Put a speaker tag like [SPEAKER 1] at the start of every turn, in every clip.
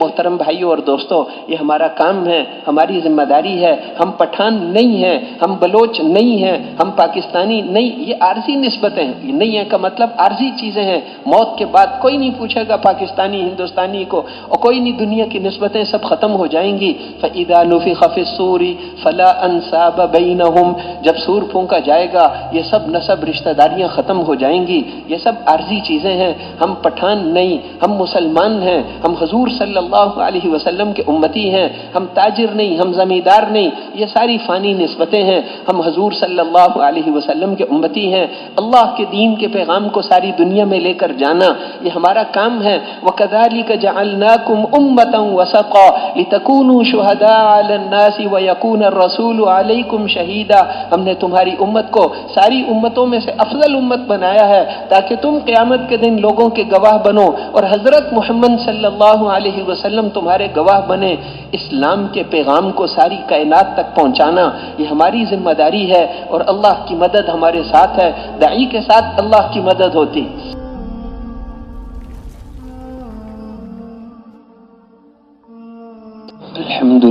[SPEAKER 1] محترم بھائیوں اور دوستوں، یہ ہمارا کام ہے، ہماری ذمہ داری ہے۔ ہم پٹھان نہیں ہیں، ہم بلوچ نہیں ہیں، ہم پاکستانی نہیں، یہ عارضی نسبتیں ہیں۔ یہ نہیں ہے کا مطلب عارضی چیزیں ہیں۔ موت کے بعد کوئی نہیں پوچھے گا پاکستانی ہندوستانی کو، اور کوئی نہیں، دنیا کی نسبتیں سب ختم ہو جائیں گی۔ فَإِذَا نُفِخَ فِي الصُّورِ فَلَا أَنْسَابَ بَيْنَهُمْ، جب سور پھونکا جائے گا یہ سب نسب رشتہ داریاں ختم ہو جائیں گی۔ یہ سب عارضی چیزیں ہیں۔ ہم پٹھان نہیں، ہم مسلمان ہیں، ہم حضور صلی اللہ علیہ وسلم کے امتی ہیں۔ ہم تاجر نہیں، ہم زمیندار نہیں، یہ ساری فانی نسبتیں ہیں۔ ہم حضور صلی اللہ علیہ وسلم کے امتی ہیں۔ اللہ کے دین کے پیغام کو ساری دنیا میں لے کر جانا یہ ہمارا کام ہے۔ وَكَذَلِكَ جَعَلْنَاكُمْ أُمَّةً وَسَطًا لِتَكُونُوا شُهَدَاءَ عَلَى النَّاسِ وَيَكُونَ الرَّسُولُ عَلَيْكُمْ شَهِيدًا، ہم نے تمہاری امت کو ساری امتوں میں سے افضل امت بنایا ہے تاکہ تم قیامت کے دن لوگوں کے گواہ بنو، اور حضرت محمد صلی اللہ علیہ وسلم تمہارے گواہ بنے۔ اسلام کے پیغام کو ساری کائنات تک پہنچانا یہ ہماری ذمہ داری ہے، اور اللہ کی مدد ہمارے ساتھ ہے۔ داعی کے ساتھ اللہ کی مدد ہوتی۔ الحمد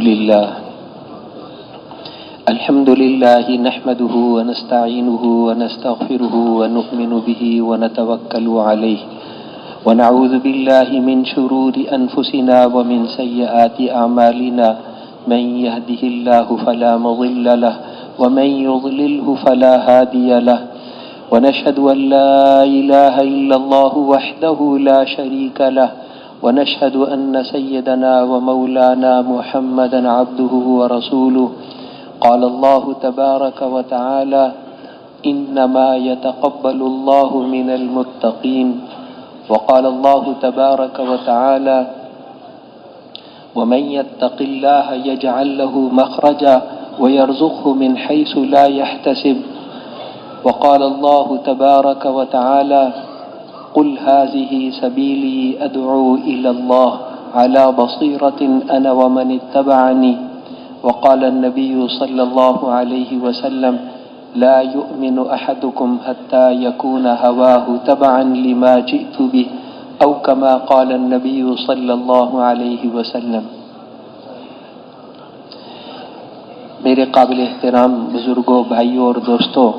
[SPEAKER 1] للہ نحمده ونستعینه ونستغفره ونؤمن به ونتوکل علیہ ونعوذ باللہ من شرور انفسنا ومن سیئات اعمالنا، من يهده الله فلا مضل له ومن يضلله فلا هادي له، ونشهد ان لا اله الا الله وحده لا شريك له، ونشهد ان سيدنا ومولانا محمدا عبده ورسوله۔ قال الله تبارك وتعالى: انما يتقبل الله من المتقين، وقال الله تبارك وتعالى: ومن يتق الله يجعل له مخرجا ويرزقه من حيث لا يحتسب، وقال الله تبارك وتعالى: قل هذه سبيلي أدعو إلى الله على بصيرة أنا ومن اتبعني، وقال النبي صلى الله عليه وسلم: لا يؤمن أحدكم حتى يكون هواه تبعا لما جئت به، أو كما قال النبي صلى الله عليه وسلم۔ میرے قابل احترام بزرگوں، بھائیوں اور دوستوں،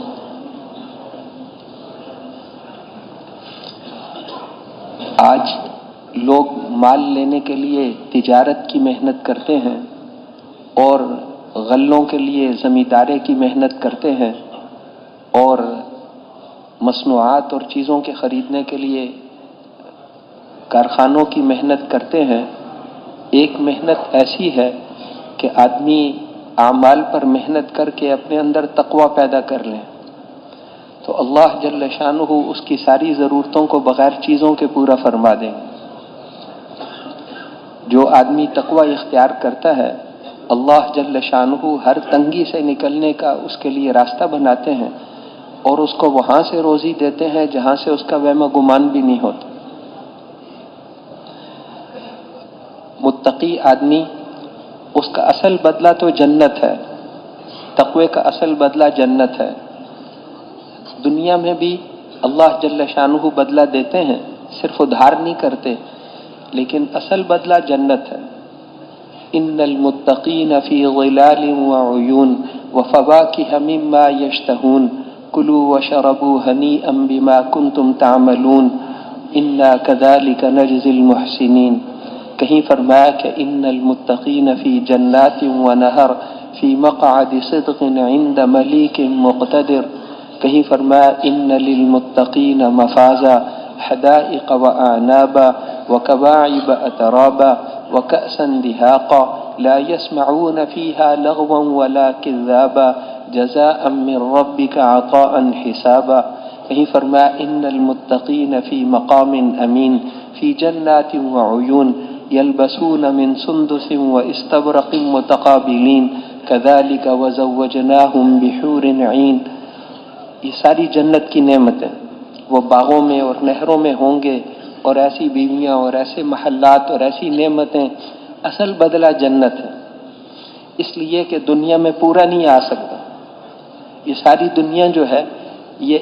[SPEAKER 1] آج لوگ مال لینے کے لیے تجارت کی محنت کرتے ہیں، اور غلوں کے لیے زمیندارے کی محنت کرتے ہیں، اور مصنوعات اور چیزوں کے خریدنے کے لیے کارخانوں کی محنت کرتے ہیں۔ ایک محنت ایسی ہے کہ آدمی اعمال پر محنت کر کے اپنے اندر تقوی پیدا کر لیں تو اللہ جل شانہ اس کی ساری ضرورتوں کو بغیر چیزوں کے پورا فرما دیں گے۔ جو آدمی تقوی اختیار کرتا ہے، اللہ جل شانہ ہر تنگی سے نکلنے کا اس کے لیے راستہ بناتے ہیں، اور اس کو وہاں سے روزی دیتے ہیں جہاں سے اس کا وہم گمان بھی نہیں ہوتا۔ متقی آدمی، اس کا اصل بدلہ تو جنت ہے، تقوی کا اصل بدلہ جنت ہے۔ دنیا میں بھی اللہ جل شانہ بدلہ دیتے ہیں، صرف ادھار نہیں کرتے، لیکن اصل بدلہ جنت ہے۔ ان المتقین فی ظلال وعیون وفواکہ مما یشتہون کلوا واشربوا ہنیئا بما کنتم تعملون انا کذلک نجزی المحسنین۔ کہیں فرمایا کہ ان المتقین فی جنات ونہر فی مقعد صدق عند ملیک مقتدر۔ کہیں فرمایا ان للمتقین مفازا حدائق واعنابا وکواعب اترابا وکأسا دہاقا لا يسمعون فيها لغوا ولا كذابا جزاء من ربك عطاء حسابا۔ کہیں فرمایا ان المتقین فی مقام امین فی جنات وعیون یلبسون من سندس واستبرق متقابلین کذلک وزوجناہم بحور عین۔ یہ ساری جنت کی نعمتیں وہ باغوں میں اور نہروں میں ہوں گے، اور ایسی بیویاں اور ایسے محلات اور ایسی نعمتیں۔ اصل بدلہ جنت ہے، اس لیے کہ دنیا میں پورا نہیں آ سکتا۔ یہ ساری دنیا جو ہے یہ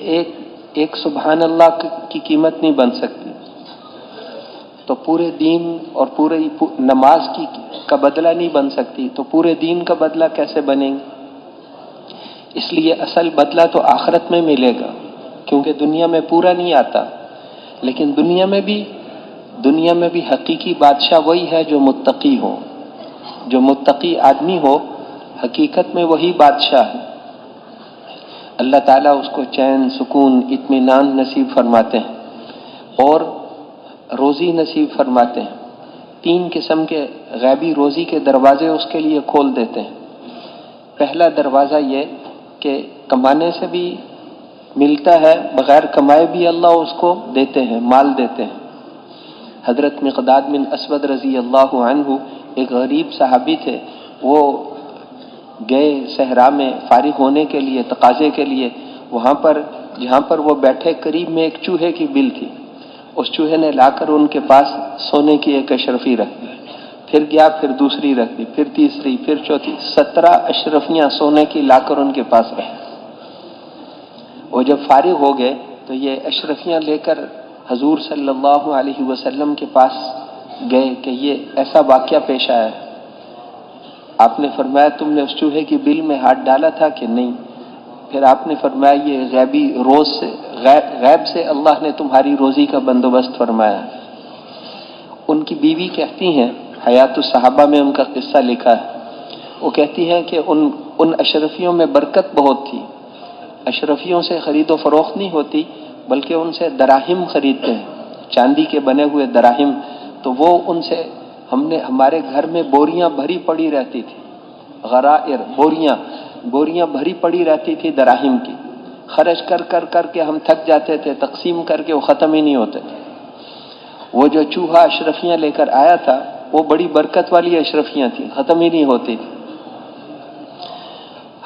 [SPEAKER 1] ایک سبحان اللہ کی قیمت نہیں بن سکتی۔ تو پورے دین اور پوری نماز کا بدلہ نہیں بن سکتی، تو پورے دین کا بدلہ کیسے بنے گا؟ اس لیے اصل بدلہ تو آخرت میں ملے گا، کیونکہ دنیا میں پورا نہیں آتا۔ لیکن دنیا میں بھی حقیقی بادشاہ وہی ہے جو متقی ہو، جو متقی آدمی ہو، حقیقت میں وہی بادشاہ ہے۔ اللہ تعالیٰ اس کو چین، سکون، اطمینان نصیب فرماتے ہیں اور روزی نصیب فرماتے ہیں۔ 3 قسم کے غیبی روزی کے دروازے اس کے لیے کھول دیتے ہیں۔ پہلا دروازہ یہ کہ کمانے سے بھی ملتا ہے، بغیر کمائے بھی اللہ اس کو دیتے ہیں، مال دیتے ہیں۔ حضرت مقداد بن اسود رضی اللہ عنہ ایک غریب صحابی تھے، وہ گئے صحرا میں فارغ ہونے کے لیے، تقاضے کے لیے۔ وہاں پر جہاں پر وہ بیٹھے قریب میں ایک چوہے کی بل تھی، اس چوہے نے لا کر ان کے پاس سونے کی ایک اشرفی رکھ دی، پھر گیا، پھر دوسری رکھ دی، پھر تیسری، پھر چوتھی، 17 اشرفیاں سونے کی لا کر ان کے پاس رکھ دی۔ وہ جب فارغ ہو گئے تو یہ اشرفیاں لے کر حضور صلی اللہ علیہ وسلم کے پاس گئے کہ یہ ایسا واقعہ پیش آیا ہے۔ آپ نے فرمایا تم نے اس چوہے کی بل میں ہاتھ ڈالا تھا کہ نہیں؟ پھر آپ نے فرمایا یہ غیب سے اللہ نے تمہاری روزی کا بندوبست فرمایا۔ ان کی بیوی کہتی ہیں، حیات الصحابہ میں ان کا قصہ لکھا ہے، وہ کہتی ہیں کہ ان اشرفیوں میں برکت بہت تھی۔ اشرفیوں سے خرید و فروخت نہیں ہوتی، بلکہ ان سے دراہم خریدتے ہیں، چاندی کے بنے ہوئے دراہم۔ تو وہ ان سے ہمارے گھر میں بوریاں بھری پڑی رہتی تھی، غرائر، بوریاں بھری پڑی رہتی تھی دراہم کی، خرچ کر کے ہم تھک جاتے تھے، تقسیم کر کے وہ ختم ہی نہیں ہوتے تھے۔ وہ جو چوہا اشرفیاں لے کر آیا تھا وہ بڑی برکت والی اشرفیاں تھیں، ختم ہی نہیں ہوتی تھی۔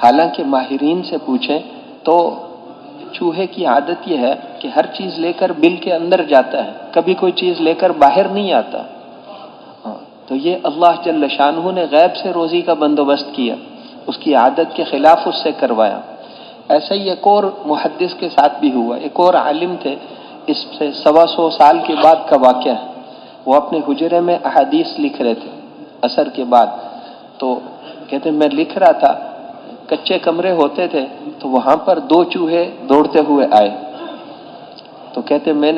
[SPEAKER 1] حالانکہ ماہرین سے پوچھیں تو چوہے کی عادت یہ ہے کہ ہر چیز لے کر بل کے اندر جاتا ہے، کبھی کوئی چیز لے کر باہر نہیں آتا۔ تو یہ اللہ جل شانہ نے غیب سے روزی کا بندوبست کیا، اس کی عادت کے خلاف اس سے کروایا۔ ایسا ہی ایک اور محدث کے ساتھ بھی ہوا، ایک اور عالم تھے، اس سے 125 سال کے بعد کا واقعہ ہے۔ وہ اپنے حجرے میں احادیث لکھ رہے تھے عصر کے بعد، تو کہتے میں لکھ رہا تھا، کچے کمرے ہوتے تھے، تو وہاں پر 2 چوہے دوڑتے ہوئے آئے۔ تو کہتے میں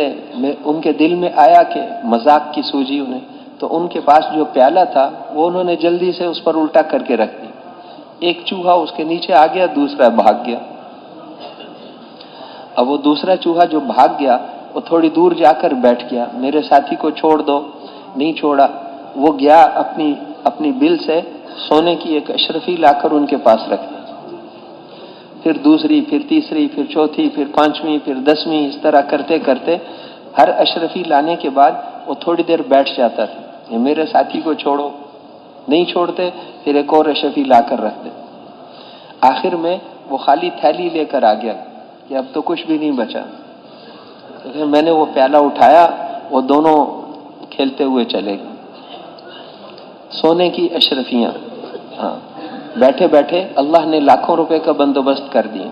[SPEAKER 1] ان کے دل میں آیا کہ مذاق کی سوجی انہیں، تو ان کے پاس جو پیالہ تھا وہ انہوں نے جلدی سے اس پر الٹا کر کے رکھ دی۔ ایک چوہا اس کے نیچے آ گیا، دوسرا بھاگ گیا۔ اب وہ دوسرا چوہا جو بھاگ گیا وہ تھوڑی دور جا کر بیٹھ گیا، میرے ساتھی کو چھوڑ دو، نہیں چھوڑا۔ وہ گیا اپنی بل سے سونے کی ایک اشرفی لا کر ان کے پاس رکھ دی، پھر دوسری، پھر تیسری، پھر چوتھی، پھر 5ویں، پھر 10ویں، اس طرح کرتے کرتے ہر اشرفی لانے کے بعد وہ تھوڑی دیر بیٹھ جاتا تھا، یہ میرے ساتھی کو چھوڑو، نہیں چھوڑتے، پھر ایک اور اشرفی لا کر رکھ دے۔ آخر میں وہ خالی تھیلی لے کر آ گیا کہ اب تو کچھ بھی نہیں بچا۔ تو پھر میں نے وہ پیالہ اٹھایا، وہ دونوں کھیلتے ہوئے چلے گئے۔ سونے کی اشرفیاں، ہاں، بیٹھے بیٹھے اللہ نے لاکھوں روپے کا بندوبست کر دیا۔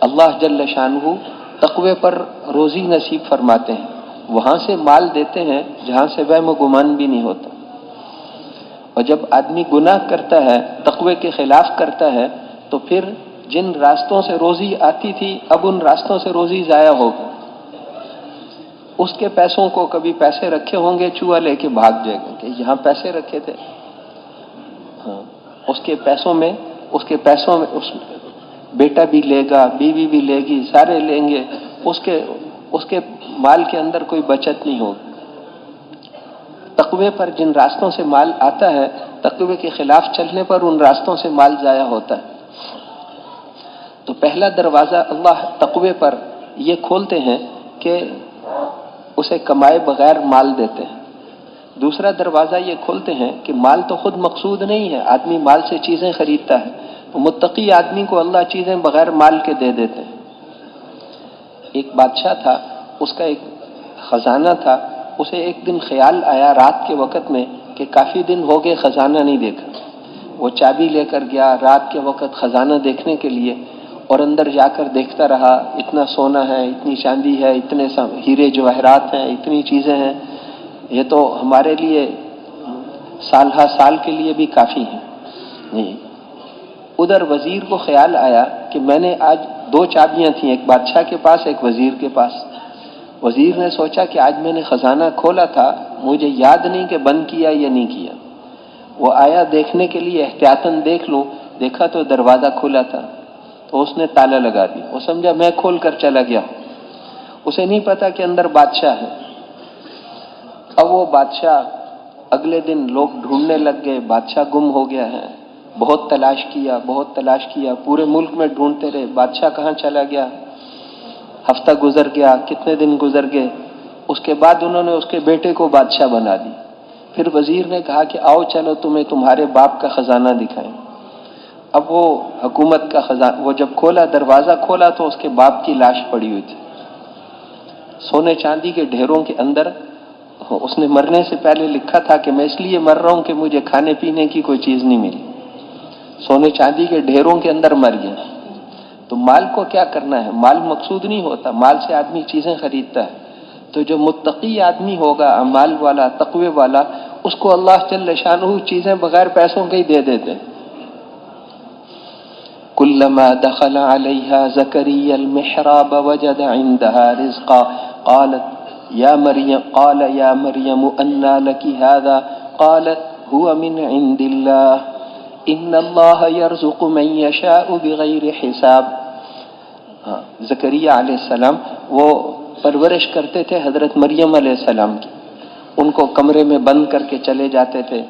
[SPEAKER 1] اللہ جل شانہ تقوی پر روزی نصیب فرماتے ہیں، وہاں سے مال دیتے ہیں جہاں سے وہم و گمان بھی نہیں ہوتا۔ اور جب آدمی گناہ کرتا ہے، تقوی کے خلاف کرتا ہے، تو پھر جن راستوں سے روزی آتی تھی اب ان راستوں سے روزی ضائع ہو گئی۔ اس کے پیسوں کو، کبھی پیسے رکھے ہوں گے، چوہا لے کے بھاگ جائے گا کہ یہاں پیسے رکھے تھے، ہاں، اس کے پیسوں میں اس بیٹا بھی لے گا، بیوی بھی لے گی، سارے لیں گے، اس کے مال کے اندر کوئی بچت نہیں ہوگی۔ تقوی پر جن راستوں سے مال آتا ہے، تقوی کے خلاف چلنے پر ان راستوں سے مال ضائع ہوتا ہے۔ تو پہلا دروازہ اللہ تقوی پر یہ کھولتے ہیں کہ اسے کمائے بغیر مال دیتے ہیں۔ دوسرا دروازہ یہ کھولتے ہیں کہ مال تو خود مقصود نہیں ہے، آدمی مال سے چیزیں خریدتا ہے، تو متقی آدمی کو اللہ چیزیں بغیر مال کے دے دیتے ہیں۔ ایک بادشاہ تھا، اس کا ایک خزانہ تھا، اسے ایک دن خیال آیا رات کے وقت میں کہ کافی دن ہو گئے خزانہ نہیں دیکھا۔ وہ چابی لے کر گیا رات کے وقت خزانہ دیکھنے کے لیے، اور اندر جا کر دیکھتا رہا، اتنا سونا ہے، اتنی چاندی ہے، اتنے ہیرے جواہرات ہیں، اتنی چیزیں ہیں، یہ تو ہمارے لیے سال ہر سال کے لیے بھی کافی ہے. نہیں، ادھر وزیر کو خیال آیا کہ میں نے آج 2 چابیاں تھیں، ایک بادشاہ کے پاس ایک وزیر کے پاس. وزیر نے سوچا کہ آج میں نے خزانہ کھولا تھا، مجھے یاد نہیں کہ بند کیا یا نہیں کیا. وہ آیا دیکھنے کے لیے، احتیاطاً دیکھ لوں، دیکھا تو دروازہ کھلا تھا. تو اس نے تالا لگا دیا. وہ سمجھا میں کھول کر چلا گیا. اسے نہیں پتا کہ اندر بادشاہ ہے. اب وہ بادشاہ، اگلے دن لوگ ڈھونڈنے لگ گئے، بادشاہ گم ہو گیا ہے. بہت تلاش کیا، پورے ملک میں ڈھونڈتے رہے، بادشاہ کہاں چلا گیا. ہفتہ گزر گیا، کتنے دن گزر گئے. اس کے بعد انہوں نے اس کے بیٹے کو بادشاہ بنا دی. پھر وزیر نے کہا کہ آؤ چلو تمہیں تمہارے باپ کا خزانہ دکھائیں. اب وہ حکومت کا خزانہ، وہ جب کھولا، دروازہ کھولا تو اس کے باپ کی لاش پڑی ہوئی تھی سونے چاندی کے ڈھیروں کے اندر. اس نے مرنے سے پہلے لکھا تھا کہ میں اس لیے مر رہا ہوں کہ مجھے کھانے پینے کی کوئی چیز نہیں ملی. سونے چاندی کے ڈھیروں کے اندر مر گیا. تو مال کو کیا کرنا ہے؟ مال مقصود نہیں ہوتا، مال سے آدمی چیزیں خریدتا ہے. تو جو متقی آدمی ہوگا، اعمال والا، تقوی والا، اس کو اللہ جل شانہ چیزیں بغیر پیسوں کے ہی دے دیتے. کلما دخل علیہا زکریا المحراب وجد عندها رزقا قال یا مریم انا لک هذا قالت هو من عند اللہ ان اللہ یرزق من یشاء بغیر حساب. زکریا علیہ السلام وہ پرورش کرتے تھے حضرت مریم علیہ السلام کی. ان کو کمرے میں بند کر کے چلے جاتے تھے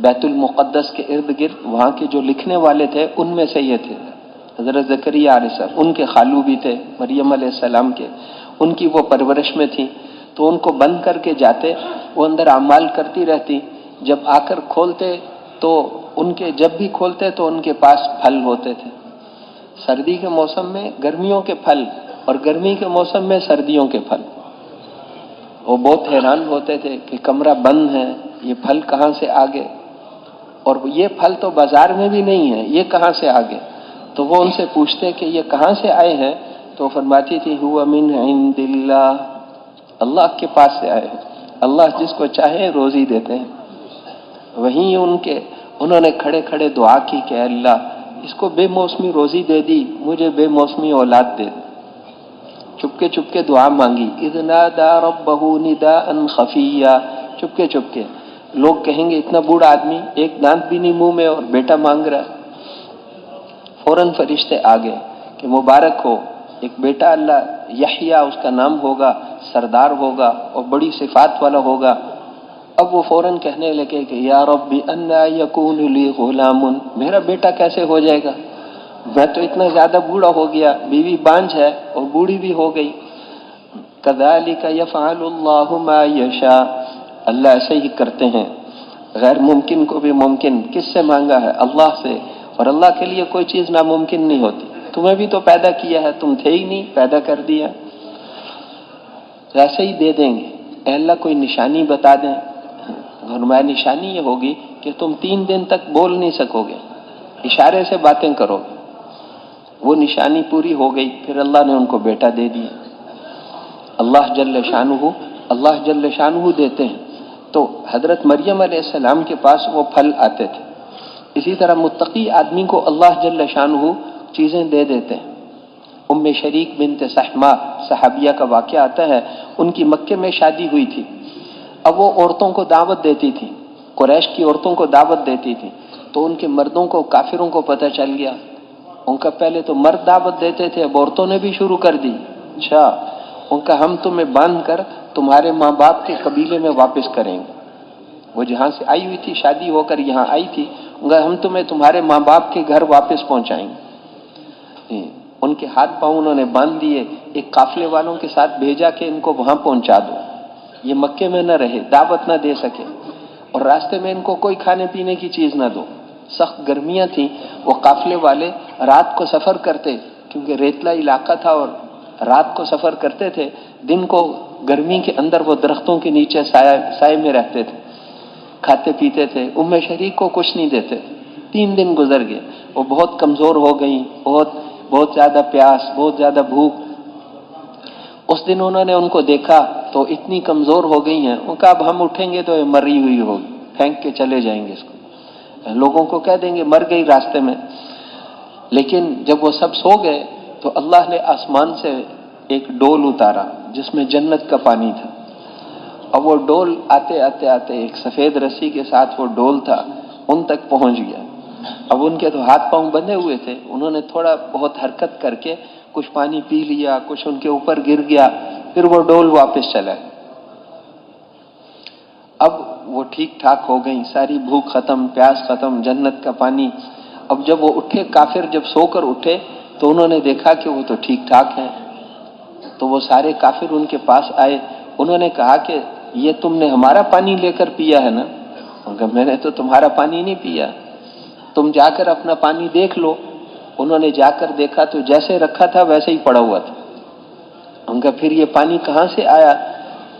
[SPEAKER 1] بیت المقدس کے ارد گرد. وہاں کے جو لکھنے والے تھے ان میں سے یہ تھے حضرت زکریا علیہ السلام. ان کے خالو بھی تھے مریم علیہ السلام کے، ان کی وہ پرورش میں تھی. تو ان کو بند کر کے جاتے، وہ اندر اعمال کرتی رہتی. جب آ کر کھولتے تو ان کے، جب بھی کھولتے تو ان کے پاس پھل ہوتے تھے. سردی کے موسم میں گرمیوں کے پھل، اور گرمی کے موسم میں سردیوں کے پھل. وہ بہت حیران ہوتے تھے کہ کمرہ بند ہے، یہ پھل کہاں سے آ گئے، اور یہ پھل تو بازار میں بھی نہیں ہے، یہ کہاں سے آ گئے. تو وہ ان سے پوچھتے کہ یہ کہاں سے آئے ہیں، تو فرماتی تھی ہوا من عند اللہ، اللہ کے پاس سے آئے ہیں. اللہ جس کو چاہے روزی دیتے ہیں. وہیں انہوں نے کھڑے کھڑے دعا کی کہ اللہ اس کو بے موسمی روزی دے دی، مجھے بے موسمی اولاد دے. چپکے چپکے دعا مانگی. اذ نادى ربه نداء خفيا، چپکے چپکے. لوگ کہیں گے اتنا بوڑھا آدمی، ایک دانت بھی نہیں منہ میں اور بیٹا مانگ رہا. فوراً فرشتے آ گئے کہ مبارک ہو، ایک بیٹا اللہ یحییٰ اس کا نام ہوگا، سردار ہوگا اور بڑی صفات والا ہوگا. اب وہ فوراً کہنے لگے کہ یا رب انا یکون لی غلام، میرا بیٹا کیسے ہو جائے گا، میں تو اتنا زیادہ بوڑھا ہو گیا، بیوی بانجھ ہے اور بوڑھی بھی ہو گئی. کذالک یفعل اللہ ما یشاء، اللہ ایسے ہی کرتے ہیں، غیر ممکن کو بھی ممکن. کس سے مانگا ہے؟ اللہ سے. اور اللہ کے لیے کوئی چیز ناممکن نہیں ہوتی. تمہیں بھی تو پیدا کیا ہے، تم تھے ہی نہیں، پیدا کر دیا، ایسے ہی دے دیں گے. اے اللہ کوئی نشانی بتا دیں. فرمایا نشانی یہ ہوگی کہ تم 3 دن تک بول نہیں سکو گے، اشارے سے باتیں کرو گے. وہ نشانی پوری ہو گئی. پھر اللہ نے ان کو بیٹا دے دیا. اللہ جل شانہ دیتے ہیں. تو حضرت مریم علیہ السلام کے پاس وہ پھل آتے تھے. اسی طرح متقی آدمی کو اللہ جل شانہ چیزیں دے دیتے ہیں. ام شریک بنت سحمہ صحابیہ کا واقعہ آتا ہے. ان کی مکے میں شادی ہوئی تھی. اب وہ عورتوں کو دعوت دیتی تھی، قریش کی عورتوں کو دعوت دیتی تھی. تو ان کے مردوں کو، کافروں کو پتہ چل گیا. ان کا پہلے تو مرد دعوت دیتے تھے، اب عورتوں نے بھی شروع کر دی. اچھا، ان کا ہم تمہیں باندھ کر تمہارے ماں باپ کے قبیلے میں واپس کریں گے. وہ جہاں سے آئی ہوئی تھی، شادی ہو کر یہاں آئی تھی، ہم تمہیں تمہارے ماں باپ کے گھر واپس پہنچائیں گے. ان کے ہاتھ پاؤں انہوں نے باندھ دیے. ایک قافلے والوں کے ساتھ بھیجا کہ ان کو وہاں پہنچا دو، یہ مکے میں نہ رہے، دعوت نہ دے سکے، اور راستے میں ان کو کوئی کھانے پینے کی چیز نہ دو. سخت گرمیاں تھیں. وہ قافلے والے رات کو سفر کرتے، کیونکہ ریتلا علاقہ تھا، اور رات کو سفر کرتے تھے. دن کو گرمی کے اندر وہ درختوں کے نیچے سائے میں رہتے تھے، کھاتے پیتے تھے. ام شریک کو کچھ نہیں دیتے. 3 دن گزر گئے. وہ بہت کمزور ہو گئی، بہت زیادہ پیاس، بہت زیادہ بھوک. اس دن انہوں نے ان کو دیکھا تو اتنی کمزور ہو گئی ہیں، ان کا اب ہم اٹھیں گے تو یہ مری ہوئی ہوگی، پھینک کے چلے جائیں گے اس کو، لوگوں کو کہہ دیں گے مر گئی راستے میں۔ لیکن جب وہ سب سو گئے تو اللہ نے آسمان سے ایک ڈول اتارا جس میں جنت کا پانی تھا، اب وہ ڈول آتے آتے آتے ایک سفید رسی کے ساتھ وہ ڈول تھا ان تک پہنچ گیا۔ اب ان کے تو ہاتھ پاؤں بندھے ہوئے تھے، انہوں نے تھوڑا بہت حرکت کر کے کچھ پانی پی لیا، کچھ ان کے اوپر گر گیا، پھر وہ ڈول واپس چلا۔ اب وہ ٹھیک ٹھاک ہو گئی، ساری بھوک ختم، پیاس ختم، جنت کا پانی۔ اب جب وہ اٹھے، کافر جب سو کر اٹھے تو انہوں نے دیکھا کہ وہ تو ٹھیک ٹھاک ہیں، تو وہ سارے کافر ان کے پاس آئے، انہوں نے کہا کہ یہ تم نے ہمارا پانی لے کر پیا ہے نا؟ انہوں نے کہا میں نے تو تمہارا پانی نہیں پیا، تم جا کر اپنا پانی دیکھ لو۔ انہوں نے جا کر دیکھا تو جیسے رکھا تھا ویسے ہی پڑا ہوا تھا۔ ان کا پھر یہ پانی کہاں سے آیا؟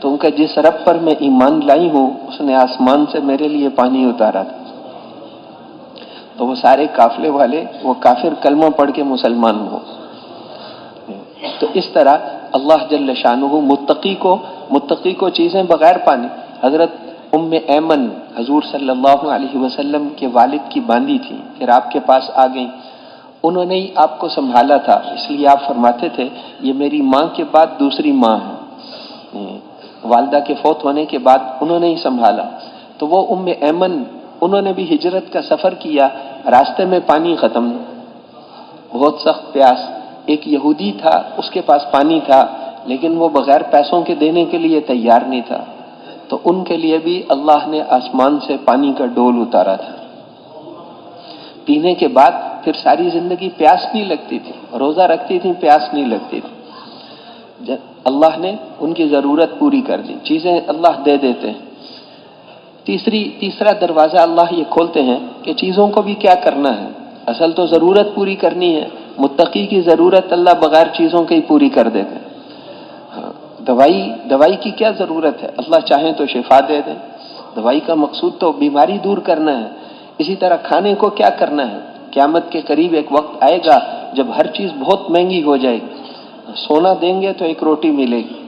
[SPEAKER 1] تو ان کا جس رب پر میں ایمان لائی ہوں اس نے آسمان سے میرے لیے پانی اتارا تھا۔ تو وہ سارے قافلے والے وہ کافر کلمہ پڑھ کے مسلمان ہو۔ تو اس طرح اللہ جل شانہ متقی کو چیزیں بغیر پانی، حضرت ام ایمن حضور صلی اللہ علیہ وسلم کے والد کی باندھی تھی، پھر آپ کے پاس آ گئیں، انہوں نے ہی آپ کو سنبھالا تھا، اس لیے آپ فرماتے تھے یہ میری ماں کے بعد دوسری ماں ہے، والدہ کے فوت ہونے کے بعد انہوں نے ہی سنبھالا۔ تو وہ ام ایمن، انہوں نے بھی ہجرت کا سفر کیا، راستے میں پانی ختم، بہت سخت پیاس، ایک یہودی تھا اس کے پاس پانی تھا لیکن وہ بغیر پیسوں کے دینے کے لیے تیار نہیں تھا، تو ان کے لیے بھی اللہ نے آسمان سے پانی کا ڈول اتارا تھا۔ پینے کے بعد پھر ساری زندگی پیاس نہیں لگتی تھی، روزہ رکھتی تھی پیاس نہیں لگتی تھی، اللہ نے ان کی ضرورت پوری کر دی، چیزیں اللہ دے دیتے ہیں۔ تیسرا دروازہ اللہ یہ کھولتے ہیں کہ چیزوں کو بھی کیا کرنا ہے، اصل تو ضرورت پوری کرنی ہے، متقی کی ضرورت اللہ بغیر چیزوں کے ہی پوری کر دیتے ہیں۔ دوائی کی کیا ضرورت ہے، اللہ چاہیں تو شفا دے دیں، دوائی کا مقصود تو بیماری دور کرنا ہے۔ اسی طرح کھانے کو کیا کرنا ہے، قیامت کے قریب ایک وقت آئے گا جب ہر چیز بہت مہنگی ہو جائے گی، سونا دیں گے تو ایک روٹی ملے گی،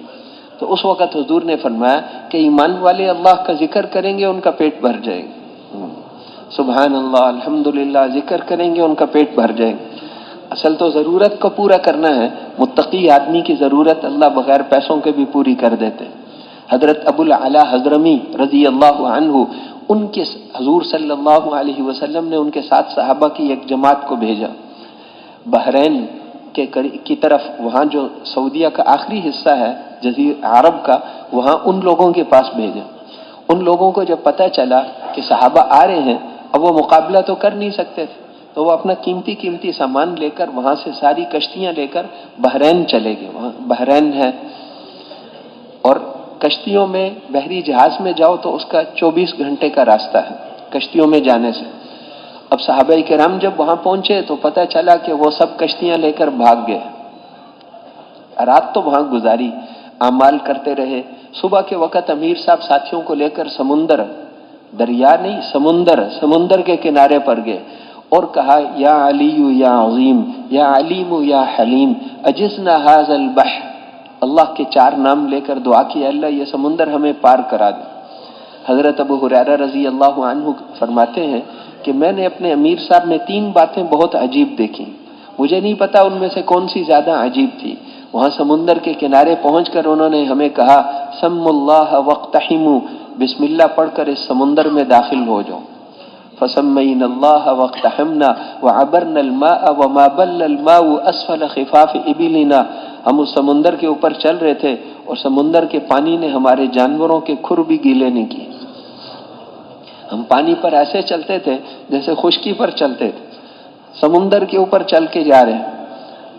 [SPEAKER 1] تو اس وقت حضور نے فرمایا کہ ایمان والے اللہ کا ذکر کریں گے ان کا پیٹ بھر جائے گا، سبحان اللہ الحمدللہ ذکر کریں گے ان کا پیٹ بھر جائے گا۔ اصل تو ضرورت کو پورا کرنا ہے، متقی آدمی کی ضرورت اللہ بغیر پیسوں کے بھی پوری کر دیتے۔ حضرت ابو العلا حضرمی رضی اللہ عنہ، ان کے حضور صلی اللہ علیہ وسلم نے ان کے ساتھ صحابہ کی ایک جماعت کو بھیجا بحرین کی طرف، وہاں جو سعودیہ کا آخری حصہ ہے جزیرہ عرب کا، وہاں ان لوگوں کے پاس بھیجا۔ ان لوگوں کو جب پتہ چلا کہ صحابہ آ رہے ہیں، اب وہ مقابلہ تو کر نہیں سکتے تھے، تو وہ اپنا قیمتی سامان لے کر وہاں سے ساری کشتیاں لے کر بحرین چلے گئے۔ وہاں بحرین ہے، اور کشتیوں میں بحری جہاز میں جاؤ تو اس کا 24 گھنٹے کا راستہ ہے کشتیوں میں جانے سے۔ اب صحابہ کرام جب وہاں پہنچے تو پتہ چلا کہ وہ سب کشتیاں لے کر بھاگ گئے، رات تو وہاں گزاری، اعمال کرتے رہے۔ صبح کے وقت امیر صاحب ساتھیوں کو لے کر دریا نہیں سمندر کے کنارے پر گئے اور کہا یا علی یا عظیم یا علیم یا حلیم اجزنا ھذا البحر، اللہ کے 4 نام لے کر دعا کی، اللہ یہ سمندر ہمیں پار کرا دے۔ حضرت ابو ہریرہ رضی اللہ عنہ فرماتے ہیں کہ میں نے اپنے امیر صاحب میں 3 باتیں بہت عجیب دیکھی، مجھے نہیں پتا ان میں سے کون سی زیادہ عجیب تھی۔ وہاں سمندر کے کنارے پہنچ کر انہوں نے ہمیں کہا سم اللہ واقتحموا، بسم اللہ پڑھ کر اس سمندر میں داخل ہو جاؤ۔ فسمينا الله واقتحمنا وعبرنا الماء وما بل الماء اسفل خفاف ابلنا، ہم اس سمندر کے اوپر چل رہے تھے اور سمندر کے پانی نے ہمارے جانوروں کے کھر بھی گیلے نہیں کیے۔ ہم پانی پر ایسے چلتے تھے جیسے خشکی پر چلتے تھے، سمندر کے اوپر چل کے جا رہے ہیں۔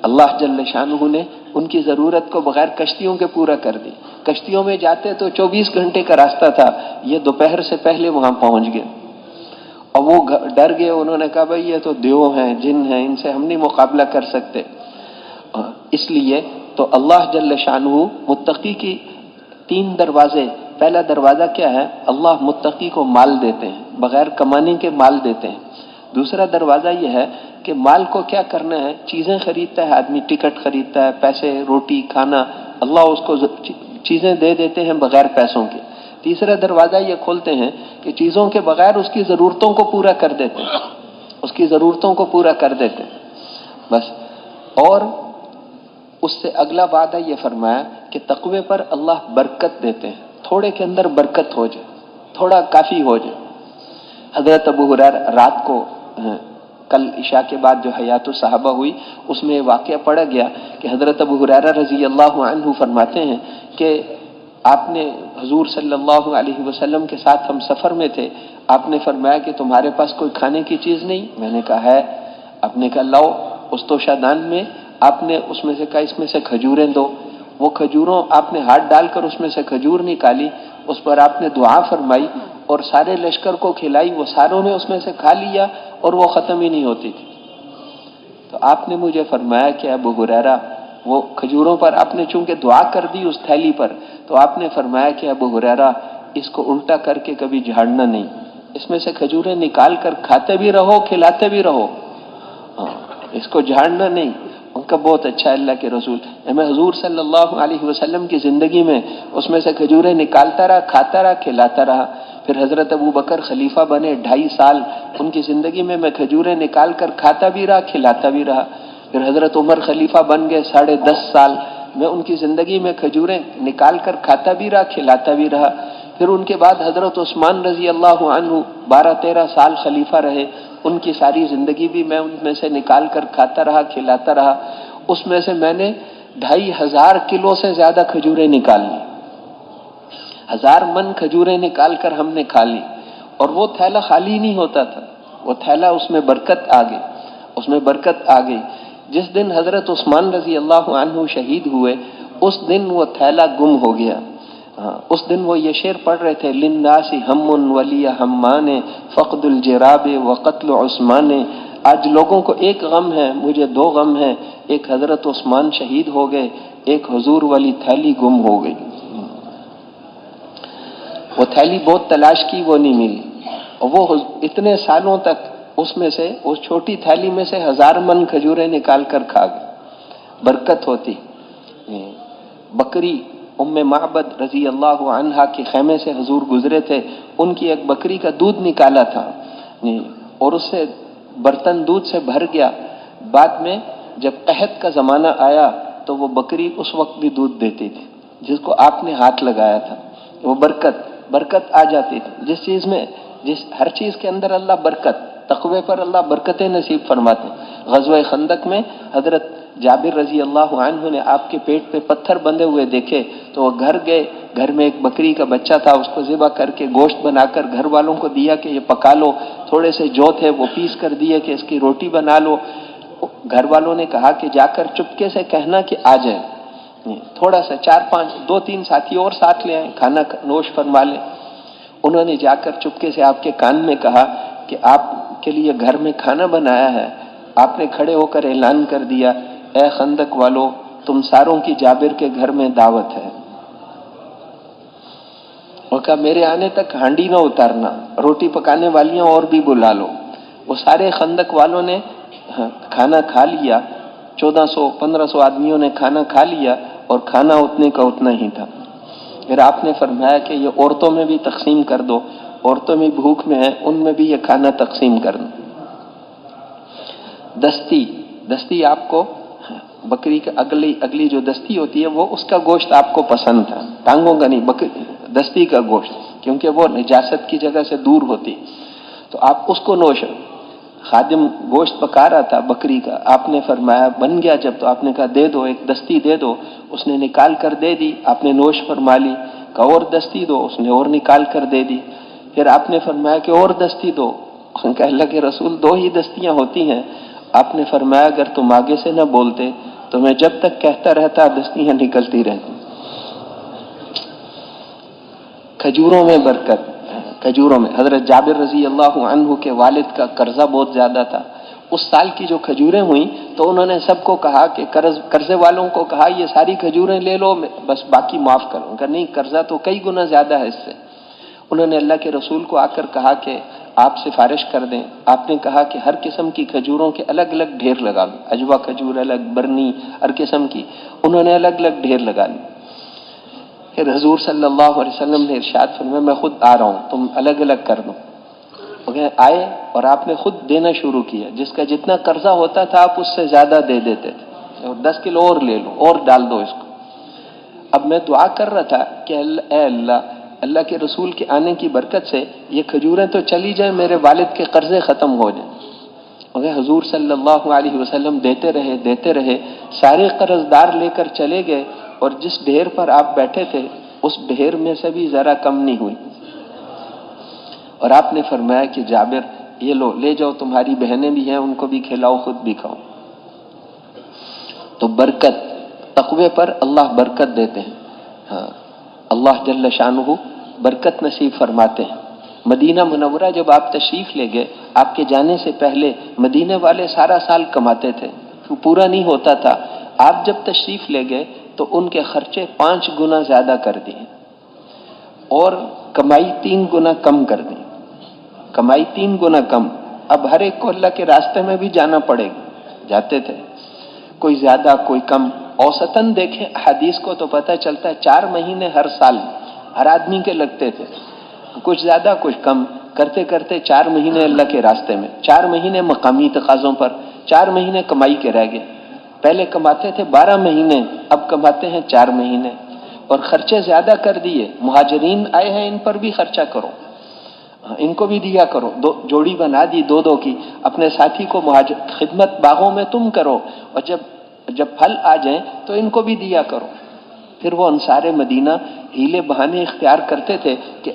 [SPEAKER 1] اللہ جل شانہ نے ان کی ضرورت کو بغیر کشتیوں کے پورا کر دی۔ کشتیوں میں جاتے تو 24 گھنٹے کا راستہ تھا، یہ دوپہر سے پہلے وہاں پہنچ گئے۔ اور وہ ڈر گئے، انہوں نے کہا بھائی یہ تو دیو ہیں، جن ہیں، ان سے ہم نہیں مقابلہ کر سکتے۔ اس لیے تو اللہ جل شانہ متقی کی 3 دروازے، پہلا دروازہ کیا ہے، اللہ متقی کو مال دیتے ہیں، بغیر کمانے کے مال دیتے ہیں۔ دوسرا دروازہ یہ ہے کہ مال کو کیا کرنا ہے، چیزیں خریدتا ہے آدمی، ٹکٹ خریدتا ہے، پیسے، روٹی، کھانا، اللہ اس کو چیزیں دے دیتے ہیں بغیر پیسوں کے. تیسرا دروازہ یہ کھولتے ہیں کہ چیزوں کے بغیر اس کی ضرورتوں کو پورا کر دیتے ہیں، اس کی ضرورتوں کو پورا کر دیتے ہیں بس. اور اس سے اگلا وعدہ یہ فرمایا کہ تقوی پر اللہ برکت دیتے ہیں، تھوڑے کے اندر برکت ہو جائے، تھوڑا کافی ہو جائے. حضرت ابو ہریرہ رات کو کل عشاء کے بعد جو حیات الصحابہ ہوئی اس میں واقعہ پڑا گیا کہ حضرت ابو ہریرہ رضی اللہ عنہ فرماتے ہیں کہ آپ نے حضور صلی اللہ علیہ وسلم کے ساتھ ہم سفر میں تھے، آپ نے فرمایا کہ تمہارے پاس کوئی کھانے کی چیز نہیں؟ میں نے کہا ہے. آپ نے کہا لاؤ. اس توشہ دان میں آپ نے اس میں سے کہا اس میں سے کھجوریں دو. وہ کھجوروں آپ نے ہاتھ ڈال کر اس میں سے کھجور نکالی، اس پر آپ نے دعا فرمائی اور سارے لشکر کو کھلائی. وہ ساروں نے اس میں سے کھا لیا اور وہ ختم ہی نہیں ہوتی تھی. تو آپ نے مجھے فرمایا کہ ابو ہریرہ وہ کھجوروں پر آپ نے چونکہ دعا کر دی اس تھیلی پر، تو آپ نے فرمایا کہ ابو ہریرہ اس کو الٹا کر کے کبھی جھاڑنا نہیں، اس میں سے کھجوریں نکال کر کھاتے بھی رہو کھلاتے بھی رہو، اس کو جھاڑنا نہیں. ان کا بہت اچھا اللہ کے رسول. میں حضور صلی اللہ علیہ وسلم کی زندگی میں اس میں سے کھجوریں نکالتا رہا، کھاتا رہا، کھلاتا رہا. پھر حضرت ابو بکر خلیفہ بنے 2.5 سال، ان کی زندگی میں کھجوریں نکال کر کھاتا بھی رہا کھلاتا بھی رہا. پھر حضرت عمر خلیفہ بن گئے 10.5 سال، میں ان کی زندگی میں کھجوریں نکال کر کھاتا بھی رہا کھلاتا بھی رہا. پھر ان کے بعد حضرت عثمان رضی اللہ عنہ 12-13 سال خلیفہ رہے، ان کی ساری زندگی بھی میں ان میں سے نکال کر کھاتا رہا کھلاتا رہا. اس میں سے میں نے 2500 کلو سے زیادہ کھجوریں نکال لی، 1000 من کھجوریں نکال کر ہم نے کھا لی. اور وہ تھیلا خالی نہیں ہوتا تھا، وہ تھیلا اس میں برکت آ گئی، اس میں برکت آ گئی. جس دن حضرت عثمان رضی اللہ عنہ شہید ہوئے اس دن وہ تھیلا گم ہو گیا. اس دن وہ یہ شعر پڑھ رہے تھے للناس ہم ولی ہمان فقد الجراب وقتل عثمان. آج لوگوں کو ایک غم ہے، مجھے 2 غم ہیں، ایک حضرت عثمان شہید ہو گئے، ایک حضور والی تھیلی گم ہو گئی. وہ تھیلی بہت تلاش کی، وہ نہیں ملی. اور وہ اتنے سالوں تک اس میں سے اس چھوٹی تھیلی میں سے 1000 من کھجوریں نکال کر کھا گئے. برکت ہوتی. بکری ام معبد رضی اللہ عنہا کے خیمے سے حضور گزرے تھے، ان کی ایک بکری کا دودھ نکالا تھا اور اس سے برتن دودھ سے بھر گیا. بعد میں جب قحط کا زمانہ آیا تو وہ بکری اس وقت بھی دودھ دیتی تھی جس کو آپ نے ہاتھ لگایا تھا. وہ برکت آ جاتی تھی. جس چیز میں ہر چیز کے اندر اللہ برکت، تقوی پر اللہ برکتیں نصیب فرماتے. غزوہ خندق میں حضرت جابر رضی اللہ عنہ نے آپ کے پیٹ پہ پتھر بندھے ہوئے دیکھے تو وہ گھر گئے. گھر میں ایک بکری کا بچہ تھا، اس کو ذبح کر کے گوشت بنا کر گھر والوں کو دیا کہ یہ پکا لو. تھوڑے سے جو تھے وہ پیس کر دیے کہ اس کی روٹی بنا لو. گھر والوں نے کہا کہ جا کر چپکے سے کہنا کہ آ جائے. تھوڑا سا 4-5 2-3 ساتھی اور ساتھ لے آئے، کھانا نوش فرما لیں. انہوں نے جا کر چپکے سے آپ کے کان میں کہا کہ آپ کے لیے گھر میں کھانا بنایا ہے. آپ نے کھڑے ہو کر اعلان کر دیا اے خندق والو تم ساروں کی جابر کے گھر میں دعوت ہے. اور کہا میرے آنے تک ہانڈی نہ اتارنا، روٹی پکانے والیاں اور بھی بلا لو. وہ سارے خندق والوں نے کھانا کھا لیا. 1400-1500 آدمیوں نے کھانا کھا لیا اور کھانا اتنے کا اتنا ہی تھا. پھر آپ نے فرمایا کہ یہ عورتوں میں بھی تقسیم کر دو، عورتوں میں بھوک میں ہیں ان میں بھی یہ کھانا تقسیم کرنا. دستی آپ کو بکری کا اگلی جو دستی ہوتی ہے وہ اس کا گوشت آپ کو پسند تھا، ٹانگوں کا نہیں، دستی کا گوشت، کیونکہ وہ نجاست کی جگہ سے دور ہوتی. تو آپ اس کو نوش. خادم گوشت پکا رہا تھا بکری کا، آپ نے فرمایا بن گیا جب تو آپ نے کہا دے دو، ایک دستی دے دو. اس نے نکال کر دے دی، آپ نے نوش فرما لی. کہا اور دستی دو، اس نے اور نکال کر دے دی. پھر آپ نے فرمایا کہ اور دستی دو. کہ اللہ کے رسول 2 ہی دستیاں ہوتی ہیں. آپ نے فرمایا اگر تم آگے سے نہ بولتے تو میں جب تک کہتا رہتا دستیاں نکلتی رہتی. کھجوروں میں برکت. کھجوروں میں حضرت جابر رضی اللہ عنہ کے والد کا قرضہ بہت زیادہ تھا. اس سال کی جو کھجوریں ہوئیں تو انہوں نے سب کو کہا کہ قرضے والوں کو کہا یہ ساری کھجوریں لے لو بس باقی معاف کرو. کہ نہیں قرضہ تو کئی گنا زیادہ ہے اس سے. انہوں نے اللہ کے رسول کو آ کر کہا کہ آپ سفارش کر دیں. آپ نے کہا کہ ہر قسم کی کھجوروں کے الگ الگ ڈھیر لگا لو، اجوا کھجور الگ، برنی، ہر قسم کی. انہوں نے الگ الگ ڈھیر لگا لی. پھر حضور صلی اللہ علیہ وسلم نے ارشاد فرمایا میں خود آ رہا ہوں، تم الگ الگ کر دو۔ آئے اور آپ نے خود دینا شروع کیا، جس کا جتنا قرضہ ہوتا تھا آپ اس سے زیادہ دے دیتے تھے، اور 10 کلو اور لے لو اور ڈال دو اس کو۔ اب میں دعا کر رہا تھا کہ اے اللہ، اللہ کے رسول کے آنے کی برکت سے یہ کھجوریں تو چلی جائیں، میرے والد کے قرضے ختم ہو جائیں۔ حضور صلی اللہ علیہ وسلم دیتے رہے، سارے قرض دار لے کر چلے گئے، اور جس ڈھیر پر آپ بیٹھے تھے اس ڈھیر میں سے بھی ذرا کم نہیں ہوئی۔ اور آپ نے فرمایا کہ جابر یہ لو، لے جاؤ، تمہاری بہنیں بھی ہیں ان کو بھی کھلاؤ، خود بھی کھاؤ۔ تو برکت، تقوی پر اللہ برکت دیتے ہیں۔ ہاں، اللہ جل شانہ برکت نصیب فرماتے ہیں۔ مدینہ منورہ جب آپ تشریف لے گئے، آپ کے جانے سے پہلے مدینے والے سارا سال کماتے تھے، پورا نہیں ہوتا تھا۔ آپ جب تشریف لے گئے تو ان کے خرچے 5 گنا زیادہ کر دیے، اور کمائی 3 گنا کم کر دی، کمائی 3 گنا کم۔ اب ہر ایک کو اللہ کے راستے میں بھی جانا پڑے گا، جاتے تھے، کوئی زیادہ کوئی کم۔ اوسطاً دیکھیں حدیث کو تو پتہ چلتا ہے 4 مہینے ہر سال ہر آدمی کے لگتے تھے، کچھ زیادہ کچھ کم، کرتے کرتے 4 مہینے اللہ کے راستے میں، 4 مہینے مقامی تقاضوں پر، 4 مہینے کمائی کے رہ گئے۔ پہلے کماتے تھے 12 مہینے، اب کماتے ہیں 4 مہینے، اور خرچے زیادہ کر دیے۔ مہاجرین آئے ہیں، ان پر بھی خرچہ کرو، ان کو بھی دیا کرو، جوڑی بنا دی 2 کی، اپنے ساتھی کو خدمت باغوں میں تم کرو، اور جب پھل آ جائیں تو ان کو بھی دیا کرو۔ پھر وہ انصار مدینہ ہیلے بہانے اختیار کرتے تھے کہ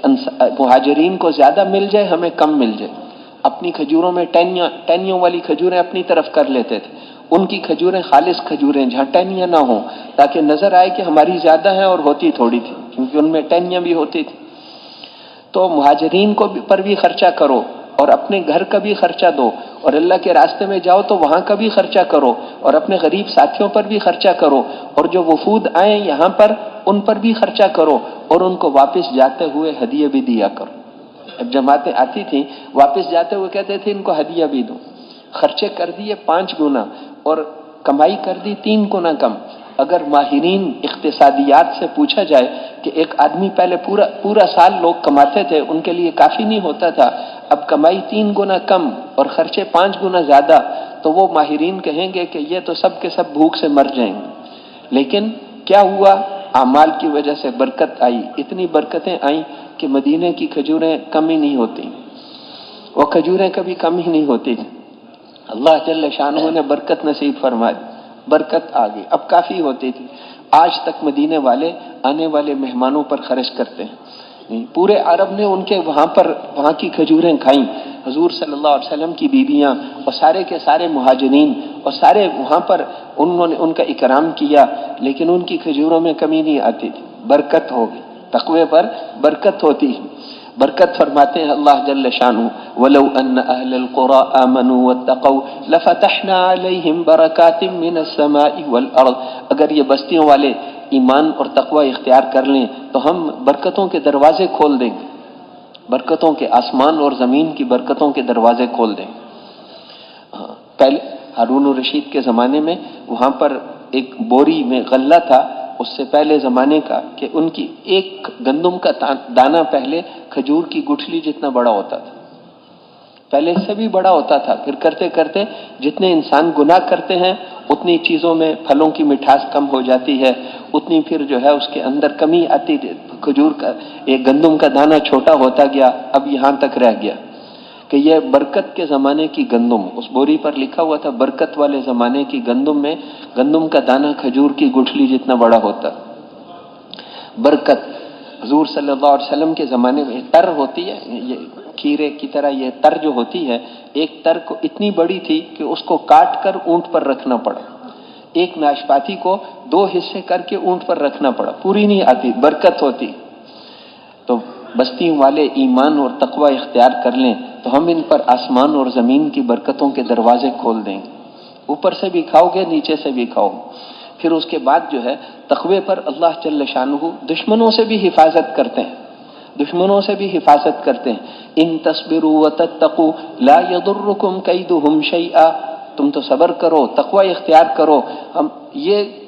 [SPEAKER 1] مہاجرین کو زیادہ مل جائے، ہمیں کم مل جائے۔ اپنی کھجوروں میں ٹہنیوں والی کھجوریں اپنی طرف کر لیتے تھے، ان کی کھجوریں خالص کھجوریں جہاں ٹہنیاں نہ ہوں، تاکہ نظر آئے کہ ہماری زیادہ ہیں اور ہوتی تھوڑی تھی، کیونکہ ان میں ٹہنیاں بھی ہوتی تھی۔ تو مہاجرین کو پر بھی خرچہ کرو، اور اپنے گھر کا بھی خرچہ دو، اور اللہ کے راستے میں جاؤ تو وہاں کا بھی خرچہ کرو، اور اپنے غریب ساتھیوں پر بھی خرچہ کرو، اور جو وفود آئیں یہاں پر ان پر بھی خرچہ کرو، اور ان کو واپس جاتے ہوئے ہدیہ بھی دیا کرو۔ اب جماعتیں آتی تھیں، واپس جاتے ہوئے کہتے تھے ان کو ہدیہ بھی دو۔ خرچے کر دیے 5 گنا اور کمائی کر دی 3 گنا کم۔ اگر ماہرین اقتصادیات سے پوچھا جائے کہ ایک آدمی پہلے پورا سال لوگ کماتے تھے، ان کے لیے کافی نہیں ہوتا تھا، اب کمائی 3 گنا کم اور خرچے 5 گنا زیادہ، تو وہ ماہرین کہیں گے کہ یہ تو سب کے سب بھوک سے مر جائیں گے۔ لیکن کیا ہوا؟ اعمال کی وجہ سے برکت آئی، اتنی برکتیں آئیں کہ مدینے کی کھجوریں کم ہی نہیں ہوتی، وہ کھجوریں کبھی کم ہی نہیں ہوتی۔ اللہ جل شانہ نے برکت نصیب فرمائی، برکت آ گئی، اب کافی ہوتی تھی۔ آج تک مدینے والے آنے والے مہمانوں پر خرچ کرتے ہیں۔ پورے عرب نے ان کے وہاں کی کھجوریں کھائیں، حضور صلی اللہ علیہ وسلم کی بیویاں اور سارے کے سارے مہاجرین، اور سارے وہاں پر انہوں نے ان کا اکرام کیا، لیکن ان کی کھجوروں میں کمی نہیں آتی تھی، برکت ہو گئی، تقوی پر برکت ہوتی ہے۔ برکت فرماتے ہیں اللہ جل شانہ وَلَوْ أَنَّ أَهْلَ الْقُرَىٰ آمَنُوا وَاتَّقَوْا لَفَتَحْنَا عَلَيْهِمْ بَرَكَاتٍ مِّنَ السَّمَاءِ وَالْأَرْضِ، اگر یہ بستیوں والے ایمان اور تقوی اختیار کر لیں تو ہم برکتوں کے دروازے کھول دیں گے، برکتوں کے، آسمان اور زمین کی برکتوں کے دروازے کھول دیں گے۔ پہلے ہارون الرشید کے زمانے میں وہاں پر ایک بوری میں غلہ تھا، اس سے پہلے زمانے کا، کہ ان کی ایک گندم کا دانہ پہلے کھجور کی گٹھلی جتنا بڑا ہوتا تھا، پہلے اس سے بھی بڑا ہوتا تھا۔ پھر کرتے کرتے جتنے انسان گناہ کرتے ہیں اتنی چیزوں میں پھلوں کی مٹھاس کم ہو جاتی ہے، اتنی پھر جو ہے اس کے اندر کمی آتی، کھجور کا ایک گندم کا دانہ چھوٹا ہوتا گیا، اب یہاں تک رہ گیا کہ یہ برکت کے زمانے کی گندم، اس بوری پر لکھا ہوا تھا برکت والے زمانے کی گندم میں گندم کا دانہ کھجور کی گٹھلی جتنا بڑا ہوتا۔ برکت حضور صلی اللہ علیہ وسلم کے زمانے میں تر ہوتی ہے، یہ کھیرے کی طرح یہ تر جو ہوتی ہے، ایک تر کو اتنی بڑی تھی کہ اس کو کاٹ کر اونٹ پر رکھنا پڑا، ایک ناشپاتی کو 2 حصے کر کے اونٹ پر رکھنا پڑا، پوری نہیں آتی، برکت ہوتی۔ تو بستیوں والے ایمان اور تقوی اختیار کر لیں تو ہم ان پر آسمان اور زمین کی برکتوں کے دروازے کھول دیں گے، اوپر سے بھی کھاؤ گے، نیچے سے بھی کھاؤ گے۔ پھر اس کے بعد جو ہے تقوی پر اللہ جل شانہ دشمنوں سے بھی حفاظت کرتے ہیں، دشمنوں سے بھی حفاظت کرتے ہیں۔ ان تصبروا وتتقوا لا يضركم كيدهم شيئا، تم تو صبر کرو، تقوی اختیار کرو، ہم یہ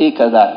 [SPEAKER 1] 1,000।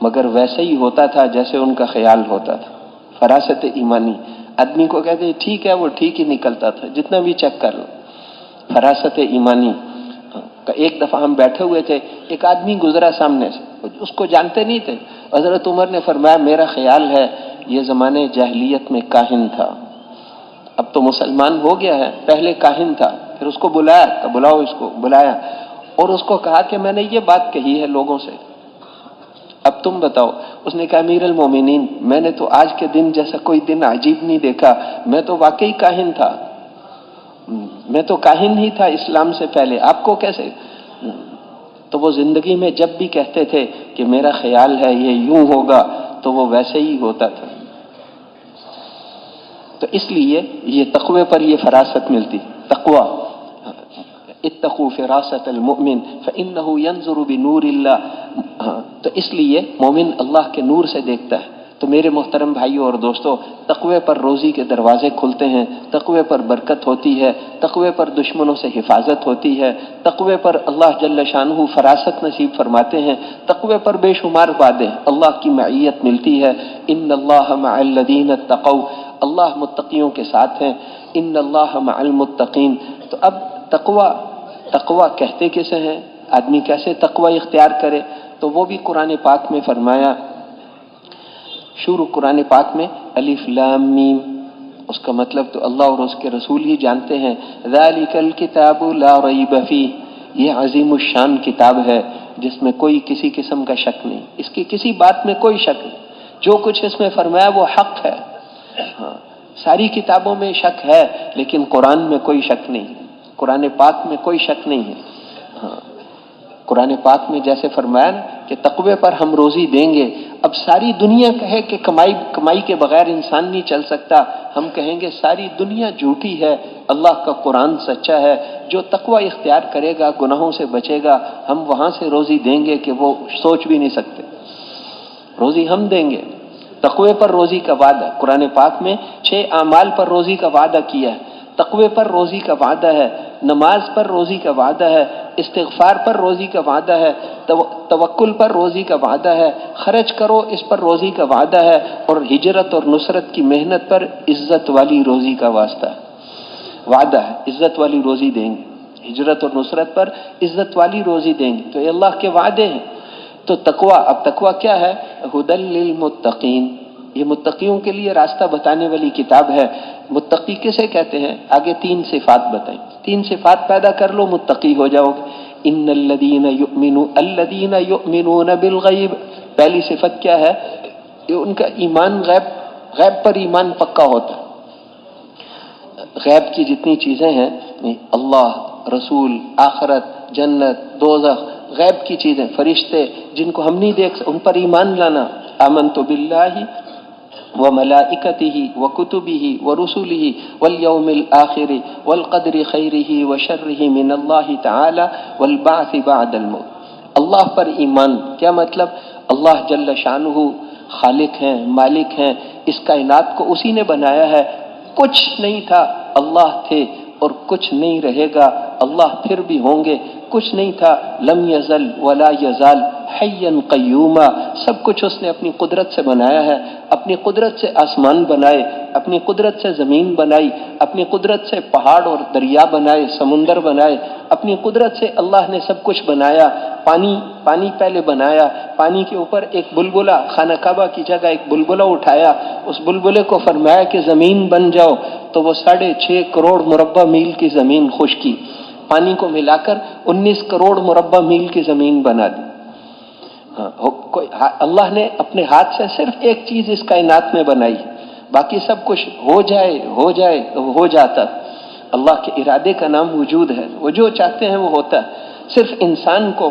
[SPEAKER 1] مگر ویسے ہی ہوتا تھا جیسے ان کا خیال ہوتا تھا۔ فراست ایمانی، آدمی کو کہتے ہیں ٹھیک ہے، وہ ٹھیک ہی نکلتا تھا جتنا بھی چیک کر لو۔ فراست ایمانی۔ ایک دفعہ ہم بیٹھے ہوئے تھے، ایک آدمی گزرا سامنے سے، اس کو جانتے نہیں تھے۔ حضرت عمر نے فرمایا میرا خیال ہے یہ زمانے جاہلیت میں کاہن تھا، اب تو مسلمان ہو گیا ہے، پہلے کاہن تھا۔ پھر اس کو بلایا کہ بلاؤ اس کو، بلایا اور اس کو کہا کہ میں نے یہ بات کہی ہے لوگوں سے، اب تم بتاؤ۔ اس نے کہا امیر المومنین، میں نے تو آج کے دن جیسا کوئی دن عجیب نہیں دیکھا، میں تو واقعی کاہن تھا، میں تو کاہن ہی تھا اسلام سے پہلے، آپ کو کیسے؟ تو وہ زندگی میں جب بھی کہتے تھے کہ میرا خیال ہے یہ یوں ہوگا تو وہ ویسے ہی ہوتا تھا۔ تو اس لیے یہ تقوی پر یہ فراست ملتی، تقوی۔ اتقوا فراست المؤمن فإنه ينظر بنور اللہ۔ تو اس لیے مومن اللہ کے نور سے دیکھتا ہے۔ تو میرے محترم بھائیوں اور دوستو، تقوی پر روزی کے دروازے کھلتے ہیں، تقوی پر برکت ہوتی ہے، تقوی پر دشمنوں سے حفاظت ہوتی ہے، تقوی پر اللہ جل شانہ فراست نصیب فرماتے ہیں، تقوی پر بے شمار وعدے، اللہ کی معیت ملتی ہے۔ ان اللہ مع الذین اتقوا، اللہ متقیوں کے ساتھ ہیں۔ ان اللہ مع المتقین۔ تو اب تقوی کہتے کسے ہیں؟ آدمی کیسے تقوی اختیار کرے؟ تو وہ بھی قرآن پاک میں فرمایا، شروع قرآن پاک میں الف لام میم، اس کا مطلب تو اللہ اور اس کے رسول ہی جانتے ہیں۔ ذالک الکتاب لا ریب فیہ، یہ عظیم الشان کتاب ہے جس میں کوئی کسی قسم کا شک نہیں، اس کی کسی بات میں کوئی شک نہیں، جو کچھ اس میں فرمایا وہ حق ہے۔ ہاں، ساری کتابوں میں شک ہے لیکن قرآن میں کوئی شک نہیں، قرآن پاک میں کوئی شک نہیں ہے۔ ہاں، قرآن پاک میں جیسے فرمایا نا کہ تقوی پر ہم روزی دیں گے، اب ساری دنیا کہے کہ کمائی کے بغیر انسان نہیں چل سکتا، ہم کہیں گے ساری دنیا جھوٹی ہے، اللہ کا قرآن سچا ہے۔ جو تقوی اختیار کرے گا، گناہوں سے بچے گا، ہم وہاں سے روزی دیں گے کہ وہ سوچ بھی نہیں سکتے، روزی ہم دیں گے۔ تقوی پر روزی کا وعدہ قرآن پاک میں 6 اعمال پر روزی کا وعدہ کیا ہے۔ تقوی پر روزی کا وعدہ ہے، نماز پر روزی کا وعدہ ہے، استغفار پر روزی کا وعدہ ہے، توکل پر روزی کا وعدہ ہے، خرچ کرو اس پر روزی کا وعدہ ہے، اور ہجرت اور نصرت کی محنت پر عزت والی روزی کا واسطہ ہے، وعدہ ہے، عزت والی روزی دیں گے، ہجرت اور نصرت پر عزت والی روزی دیں گے۔ تو یہ اللہ کے وعدے ہیں۔ تو تقوی، اب تقوی کیا ہے؟ ھدی للمتقین، یہ متقیوں کے لیے راستہ بتانے والی کتاب ہے۔ متقی کسے کہتے ہیں؟ آگے 3 صفات بتائیں، 3 صفات پیدا کر لو متقی ہو جاؤ گے۔ ان الذین یؤمنون بالغیب، پہلی صفت کیا ہے؟ کہ ان کا ایمان غیب پر ایمان پکا ہوتا ہے۔ غیب کی جتنی چیزیں ہیں، اللہ، رسول، آخرت، جنت، دوزخ، غیب کی چیزیں، فرشتے جن کو ہم نہیں دیکھ ان پر ایمان لانا۔ آمنت باللہ وملائکتہ وکتبہ ورسلہ والیوم الآخر والقدر خیرہ وشرہ من اللہ تعالی والبعث بعد الموت۔ اللہ پر ایمان، کیا مطلب؟ اللہ جل شانہ خالق ہیں، مالک ہیں، اس کائنات کو اسی نے بنایا ہے، کچھ نہیں تھا اللہ تھے، اور کچھ نہیں رہے گا اللہ پھر بھی ہوں گے، کچھ نہیں تھا لم یزل ولا یزال حیا قیوما، سب کچھ اس نے اپنی قدرت سے بنایا ہے، اپنی قدرت سے آسمان بنائے، اپنی قدرت سے زمین بنائی، اپنی قدرت سے پہاڑ اور دریا بنائے، سمندر بنائے، اپنی قدرت سے اللہ نے سب کچھ بنایا۔ پانی پہلے بنایا، پانی کے اوپر ایک بلبلہ، خانہ کعبہ کی جگہ ایک بلبلہ اٹھایا، اس بلبلے کو فرمایا کہ زمین بن جاؤ، تو وہ 6.5 کروڑ مربع میل کی زمین خشکی، پانی کو ملا کر 19 کروڑ مربع میل کی زمین بنا دی۔ اللہ نے اپنے ہاتھ سے صرف ایک چیز اس کائنات میں بنائی، باقی سب کچھ ہو جائے ہو جاتا۔ اللہ کے ارادے کا نام وجود ہے، وہ جو چاہتے ہیں وہ ہوتا ہے۔ صرف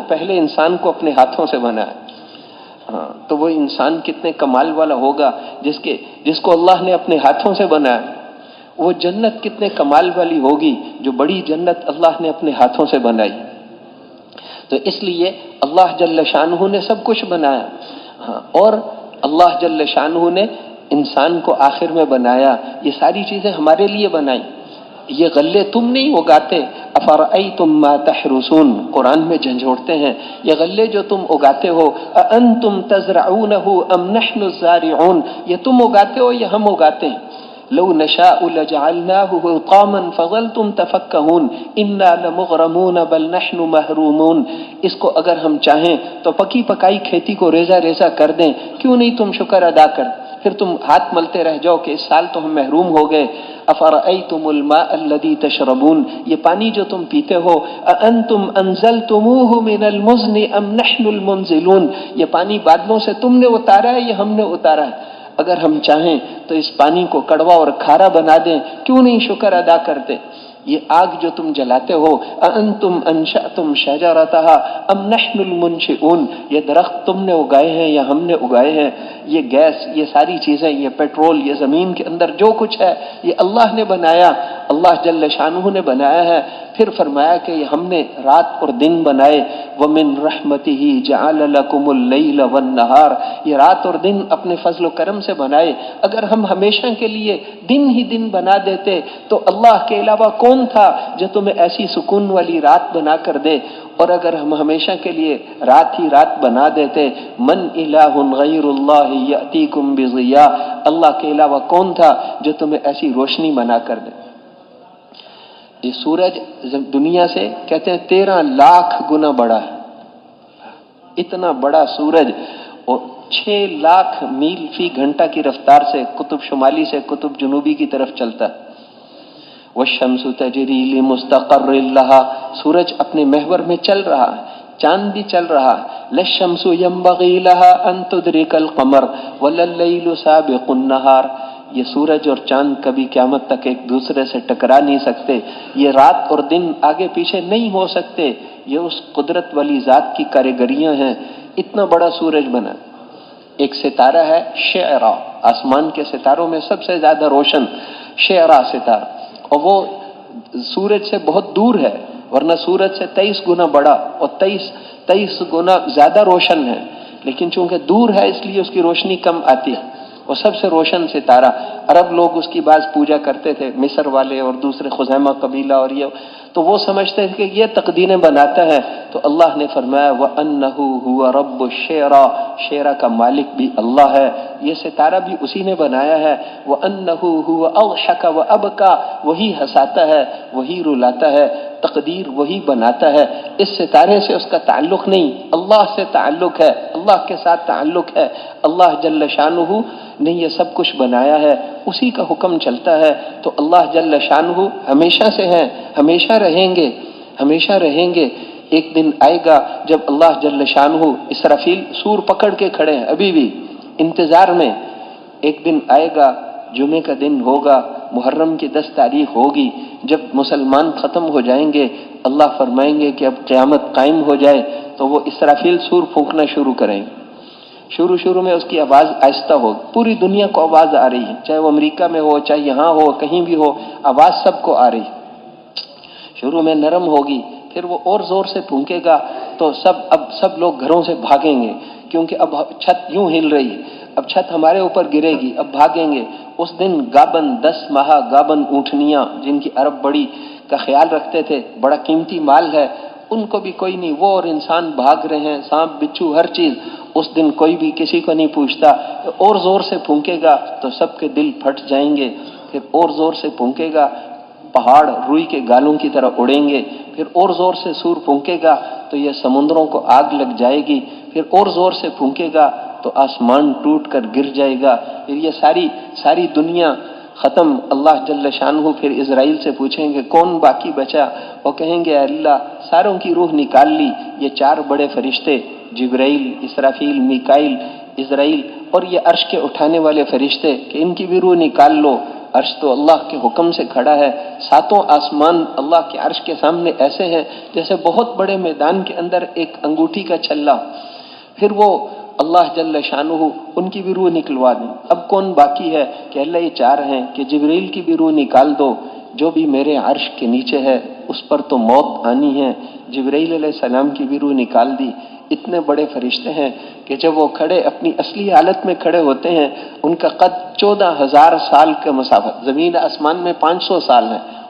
[SPEAKER 1] پہلے انسان کو اپنے ہاتھوں سے بنایا۔ تو وہ انسان کتنے کمال والا ہوگا جس کو اللہ نے اپنے ہاتھوں سے بنایا۔ وہ جنت کتنے کمال والی ہوگی جو بڑی جنت اللہ نے اپنے ہاتھوں سے بنائی۔ تو اس لیے اللہ جل شانہ نے سب کچھ بنایا، اور اللہ جل شانہ نے انسان کو آخر میں بنایا، یہ ساری چیزیں ہمارے لیے بنائی۔ یہ غلے تم نہیں اگاتے؟ افرأیتم ما تحرسون، قرآن میں جھنجھوڑتے ہیں، یہ غلے جو تم اگاتے ہو، اانتم تزرعونہ ام نحن الزارعون، یہ تم اگاتے ہو یا ہم اگاتے ہیں؟ لو نشاء لجعلناه حطاما فظلتم تفکہون انا لمغرمون بل نحن محرومون، اس کو اگر ہم چاہیں تو پکی پکائی کھیتی کو ریزہ ریزہ کر دیں، کیوں نہیں تم شکر ادا کر؟ پھر تم ہاتھ ملتے رہ جاؤ کہ اس سال تو ہم محروم ہو گئے۔ افرأیتم الماء الذی تشربون، یہ پانی جو تم پیتے ہو، اانتم انزلتموہ من المزن ام نحن المنزلون، یہ پانی بادلوں سے تم نے اتارا ہے یا ہم نے اتارا ہے؟ اگر ہم چاہیں تو اس پانی کو کڑوا اور کھارا بنا دیں، کیوں نہیں شکر ادا کرتے؟ یہ آگ جو تم جلاتے ہو، انتم انشأتم شجرتها ام نحن المنشئون، یہ درخت تم نے اگائے ہیں یا ہم نے اگائے ہیں؟ یہ گیس، یہ ساری چیزیں، یہ پیٹرول، یہ زمین کے اندر جو کچھ ہے یہ اللہ نے بنایا، اللہ جل شانہ نے بنایا ہے۔ پھر فرمایا کہ ہم نے رات اور دن بنائے، وَمِن رَحْمَتِهِ جَعَلَ لَكُمُ اللَّيْلَ وَالنَّهَارَ، یہ رات اور دن اپنے فضل و کرم سے بنائے۔ اگر ہم ہمیشہ کے لیے دن ہی دن بنا دیتے تو اللہ کے علاوہ کون تھا جو تمہیں ایسی سکون والی رات بنا کر دے؟ اور اگر ہم ہمیشہ کے لیے رات ہی رات بنا دیتے، من الہ غیر اللہ یأتیکم بضیاء، اللہ کے علاوہ کون تھا جو تمہیں ایسی روشنی بنا کر دے؟ یہ سورج دنیا سے کہتے ہیں 13 لاکھ گنا بڑا ہے، اتنا بڑا سورج، اور 6 لاکھ میل فی گھنٹہ کی رفتار سے قطب شمالی سے قطب جنوبی کی طرف چلتا ہے۔ والشمس تجری لمستقر لها، سورج اپنے محور میں چل رہا ہے، چاند بھی چل رہا ہے۔ للشمس ينبغي لها ان تدرك القمر ولا الليل سابق النهار، یہ سورج اور چاند کبھی قیامت تک ایک دوسرے سے ٹکرا نہیں سکتے، یہ رات اور دن آگے پیچھے نہیں ہو سکتے، یہ اس قدرت والی ذات کی کاریگریاں ہیں۔ اتنا بڑا سورج بنا۔ ایک ستارہ ہے شعرا، آسمان کے ستاروں میں سب سے زیادہ روشن شعرا ستارہ، اور وہ سورج سے بہت دور ہے، ورنہ سورج سے 23 گنا بڑا اور 23 گنا زیادہ روشن ہے، لیکن چونکہ دور ہے اس لیے اس کی روشنی کم آتی ہے۔ وہ سب سے روشن ستارہ، عرب لوگ اس کی بعض پوجا کرتے تھے، مصر والے اور دوسرے خزیمہ قبیلہ، اور یہ تو وہ سمجھتے تھے کہ یہ تقدیریں بناتا ہے، تو اللہ نے فرمایا وَأَنَّهُ هُوَ رَبُّ الشِّعْرَى، شعرا کا مالک بھی اللہ ہے، یہ ستارہ بھی اسی نے بنایا ہے۔ وَأَنَّهُ هُوَ أَضْحَكَ وَأَبْكَى، وہی ہنساتا ہے وہی رلاتا ہے، تقدیر وہی بناتا ہے۔ اس ستارے سے اس کا تعلق نہیں، اللہ سے تعلق ہے، اللہ کے ساتھ تعلق ہے۔ اللہ جل شانہ نے یہ سب کچھ بنایا ہے، اسی کا حکم چلتا ہے، تو اللہ جل شانہ ہمیشہ سے ہیں، ہمیشہ رہیں گے، ہمیشہ رہیں گے۔ ایک دن آئے گا جب اللہ جل شانہ، اسرافیل سور پکڑ کے کھڑے ہیں ابھی بھی انتظار میں، ایک دن آئے گا، جمعے کا دن ہوگا، محرم کی 10 تاریخ ہوگی، جب مسلمان ختم ہو جائیں گے، اللہ فرمائیں گے کہ اب قیامت قائم ہو جائے، تو وہ اسرافیل سور پھونکنا شروع کریں گے۔ شروع میں اس کی آواز آہستہ ہوگی، پوری دنیا کو آواز آ رہی ہے، چاہے وہ امریکہ میں ہو، چاہے یہاں ہو، کہیں بھی ہو، آواز سب کو آ رہی ہے۔ شروع میں نرم ہوگی، پھر وہ اور زور سے پھونکے گا تو اب سب لوگ گھروں سے بھاگیں گے، کیونکہ اب چھت یوں ہل رہی ہے، اب چھت ہمارے اوپر گرے گی، اب بھاگیں گے۔ اس دن گابن 10 ماہ گابن اونٹنیاں، جن کی عرب بڑی کا خیال رکھتے تھے، بڑا قیمتی مال ہے، ان کو بھی کوئی نہیں، وہ اور انسان بھاگ رہے ہیں، سانپ بچھو ہر چیز، اس دن کوئی بھی کسی کو نہیں پوچھتا۔ اور زور سے پھونکے گا تو سب کے دل پھٹ جائیں گے، پھر اور زور سے پھونکے گا، پہاڑ روئی کے گالوں کی طرح اڑیں گے، پھر اور زور سے سور پھونکے گا تو یہ سمندروں کو آگ لگ جائے گی، پھر اور زور سے پھونکے گا تو آسمان ٹوٹ کر گر جائے گا، پھر یہ ساری دنیا ختم۔ اللہ جل شانہ پھر اسرائیل سے پوچھیں گے کون باقی بچا؟ وہ کہیں گے اللہ ساروں کی روح نکال لی، یہ 4 بڑے فرشتے جبرائیل، اسرافیل، میکائیل، اسرائیل، اور یہ عرش کے اٹھانے والے فرشتے کہ ان کی بھی روح نکال لو۔ عرش تو اللہ کے حکم سے کھڑا ہے، 7 آسمان اللہ کے عرش کے سامنے ایسے ہیں جیسے بہت بڑے میدان کے اندر ایک انگوٹھی کا چھلا، پھر وہ اللہ جل شانہ ان کی بھی روح نکلوا دیں۔ اب کون باقی ہے کہ اللہ یہ 4 ہیں کہ جبریل کی بھی روح نکال دو، جو بھی میرے عرش کے نیچے ہے اس پر تو موت آنی ہے، جبرائیل علیہ السلام کی بھی روح نکال دی۔ اتنے بڑے فرشتے ہیں کہ جب وہ کھڑے اپنی اصلی حالت میں کھڑے ہوتے ہیں، ان کا قد 14,000 سال کا مسافت، زمین آسمان میں 500 سال ہے،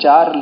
[SPEAKER 1] 4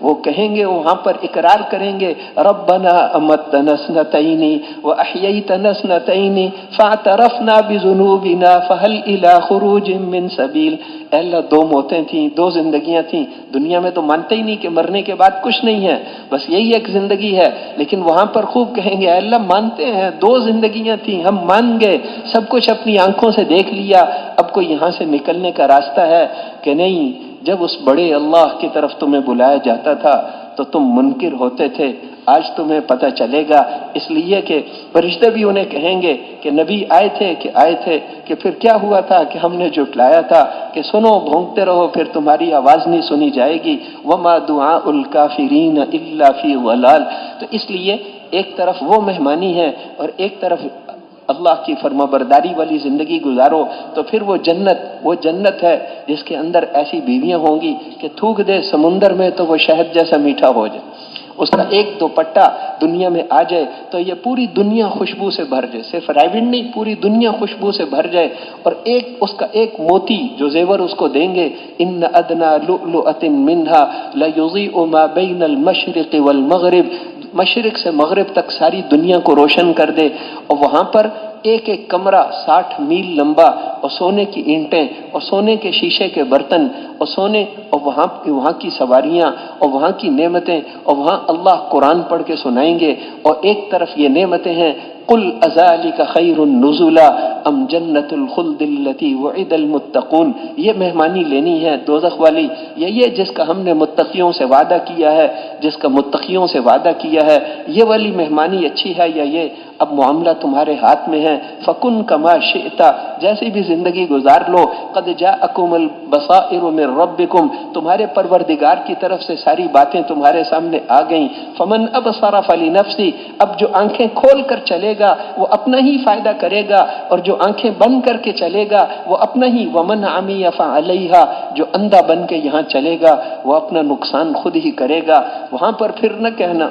[SPEAKER 1] وہ کہیں گے، وہاں پر اقرار کریں گے، ربنا امتنا اثنتین واحییتنا اثنتین فاعترفنا بذنوبنا فهل الی خروج من سبیل۔ اے اللہ، دو موتیں تھیں، دو زندگیاں تھیں، دنیا میں تو مانتے ہی نہیں کہ مرنے کے بعد کچھ نہیں ہے، بس یہی ایک زندگی ہے، لیکن وہاں پر خوب کہیں گے، اے اللہ مانتے ہیں دو زندگیاں تھیں، ہم مان گئے، سب کچھ اپنی آنکھوں سے دیکھ لیا، اب کوئی یہاں سے نکلنے کا راستہ ہے کہ نہیں؟ جب اس بڑے اللہ کی طرف تمہیں بلایا جاتا تھا تو تم منکر ہوتے تھے، آج تمہیں پتہ چلے گا، اس لیے کہ فرشتے بھی انہیں کہیں گے کہ نبی آئے تھے کہ پھر کیا ہوا تھا کہ ہم نے جھٹلایا تھا، کہ سنو، بھونکتے رہو، پھر تمہاری آواز نہیں سنی جائے گی، وما دعاء الکافرین الا فی ضلال۔ تو اس لیے ایک طرف وہ مہمانی ہے اور ایک طرف اللہ کی فرما برداری والی زندگی گزارو، تو پھر وہ جنت ہے جس کے اندر ایسی بیویاں ہوں گی کہ تھوک دے سمندر میں تو وہ شہد جیسا میٹھا ہو جائے، اس کا ایک دوپٹہ دنیا میں آ جائے تو یہ پوری دنیا خوشبو سے بھر جائے، صرف رائبن نہیں، پوری دنیا خوشبو سے بھر جائے، اور اس کا ایک موتی جو زیور اس کو دیں گے، ان ادنا لؤلؤۃ منها لیضیء ما بین المشرق والمغرب، مشرق سے مغرب تک ساری دنیا کو روشن کر دے، اور وہاں پر ایک ایک کمرہ 60 میل لمبا، اور سونے کی اینٹیں اور سونے کے شیشے کے برتن اور سونے، اور وہاں کی سواریاں اور وہاں کی نعمتیں، اور وہاں اللہ قرآن پڑھ کے سنائیں گے، اور ایک طرف یہ نعمتیں ہیں، قل اذالک خیر نزلا ام جنت الخلد التي وعد المتقون، یہ مہمانی لینی ہے دوزخ والی، یہ جس کا ہم نے متقیوں سے وعدہ کیا ہے، جس کا متقیوں سے وعدہ کیا ہے، یہ والی مہمانی اچھی ہے یا یہ؟ اب معاملہ تمہارے ہاتھ میں ہے، فکن کما شئت، جیسی بھی زندگی گزار لو، قد جاءکم البصائر من ربکم، تمہارے پروردگار کی طرف سے ساری باتیں تمہارے سامنے آ گئیں، فمن ابصر فلنفسی، اب جو آنکھیں کھول کر چلے گا وہ اپنا ہی فائدہ کرے گا، اور جو آنکھیں بند کر کے چلے گا وہ اپنا ہی، ومن عمی فعلیہا، جو اندھا بن کے یہاں چلے گا وہ اپنا نقصان خود ہی کرے گا۔ وہاں پر پھر نہ کہنا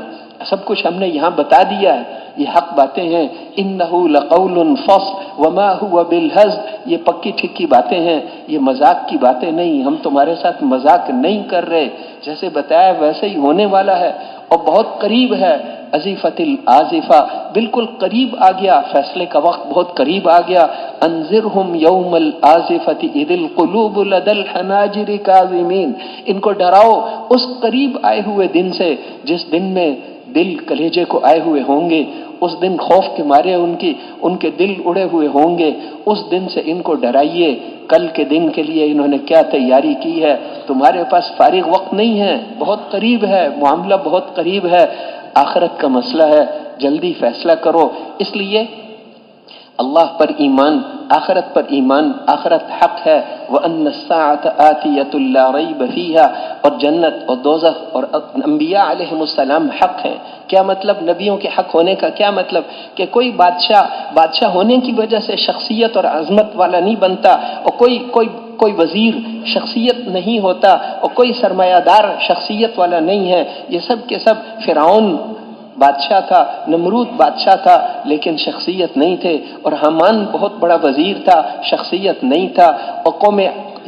[SPEAKER 1] سب کچھ ہم نے یہاں بتا دیا ہے، یہ حق باتیں ہیں، انہ لقول فصل وما هو بالهزل، یہ پکی ٹھکی باتیں ہیں، یہ مذاق کی باتیں نہیں، ہم تمہارے ساتھ مذاق نہیں کر رہے، جیسے بتایا ویسے ہی ہونے والا ہے، اور بہت قریب ہے، ازیفت الازفہ، بالکل قریب آ گیا، فیصلے کا وقت بہت قریب آ گیا، انذرہم یوم الازفۃ اذ القلوب لدى الحناجر کاظمین، ان کو ڈراؤ اس قریب آئے ہوئے دن سے جس دن میں دل کلیجے کو آئے ہوئے ہوں گے، اس دن خوف کے مارے ان کے دل اڑے ہوئے ہوں گے، اس دن سے ان کو ڈرائیے، کل کے دن کے لیے انہوں نے کیا تیاری کی ہے، تمہارے پاس فارغ وقت نہیں ہے، بہت قریب ہے، معاملہ بہت قریب ہے، آخرت کا مسئلہ ہے، جلدی فیصلہ کرو۔ اس لیے اللہ پر ایمان، آخرت پر ایمان، آخرت حق ہے، وَأَنَّ السَّاعَةَ آتِيَةٌ لَا رَيْبَ فِيهَا، اور جنت اور دوزخ اور انبیاء علیہم السلام حق ہیں۔ کیا مطلب نبیوں کے حق ہونے کا؟ کیا مطلب کہ کوئی بادشاہ ہونے کی وجہ سے شخصیت اور عظمت والا نہیں بنتا، اور کوئی وزیر شخصیت نہیں ہوتا، اور کوئی سرمایہ دار شخصیت والا نہیں ہے، یہ سب کے سب فرعون بادشاہ تھا، نمرود بادشاہ تھا لیکن شخصیت نہیں تھے، اور حامان بہت بڑا وزیر تھا، شخصیت نہیں تھا، اور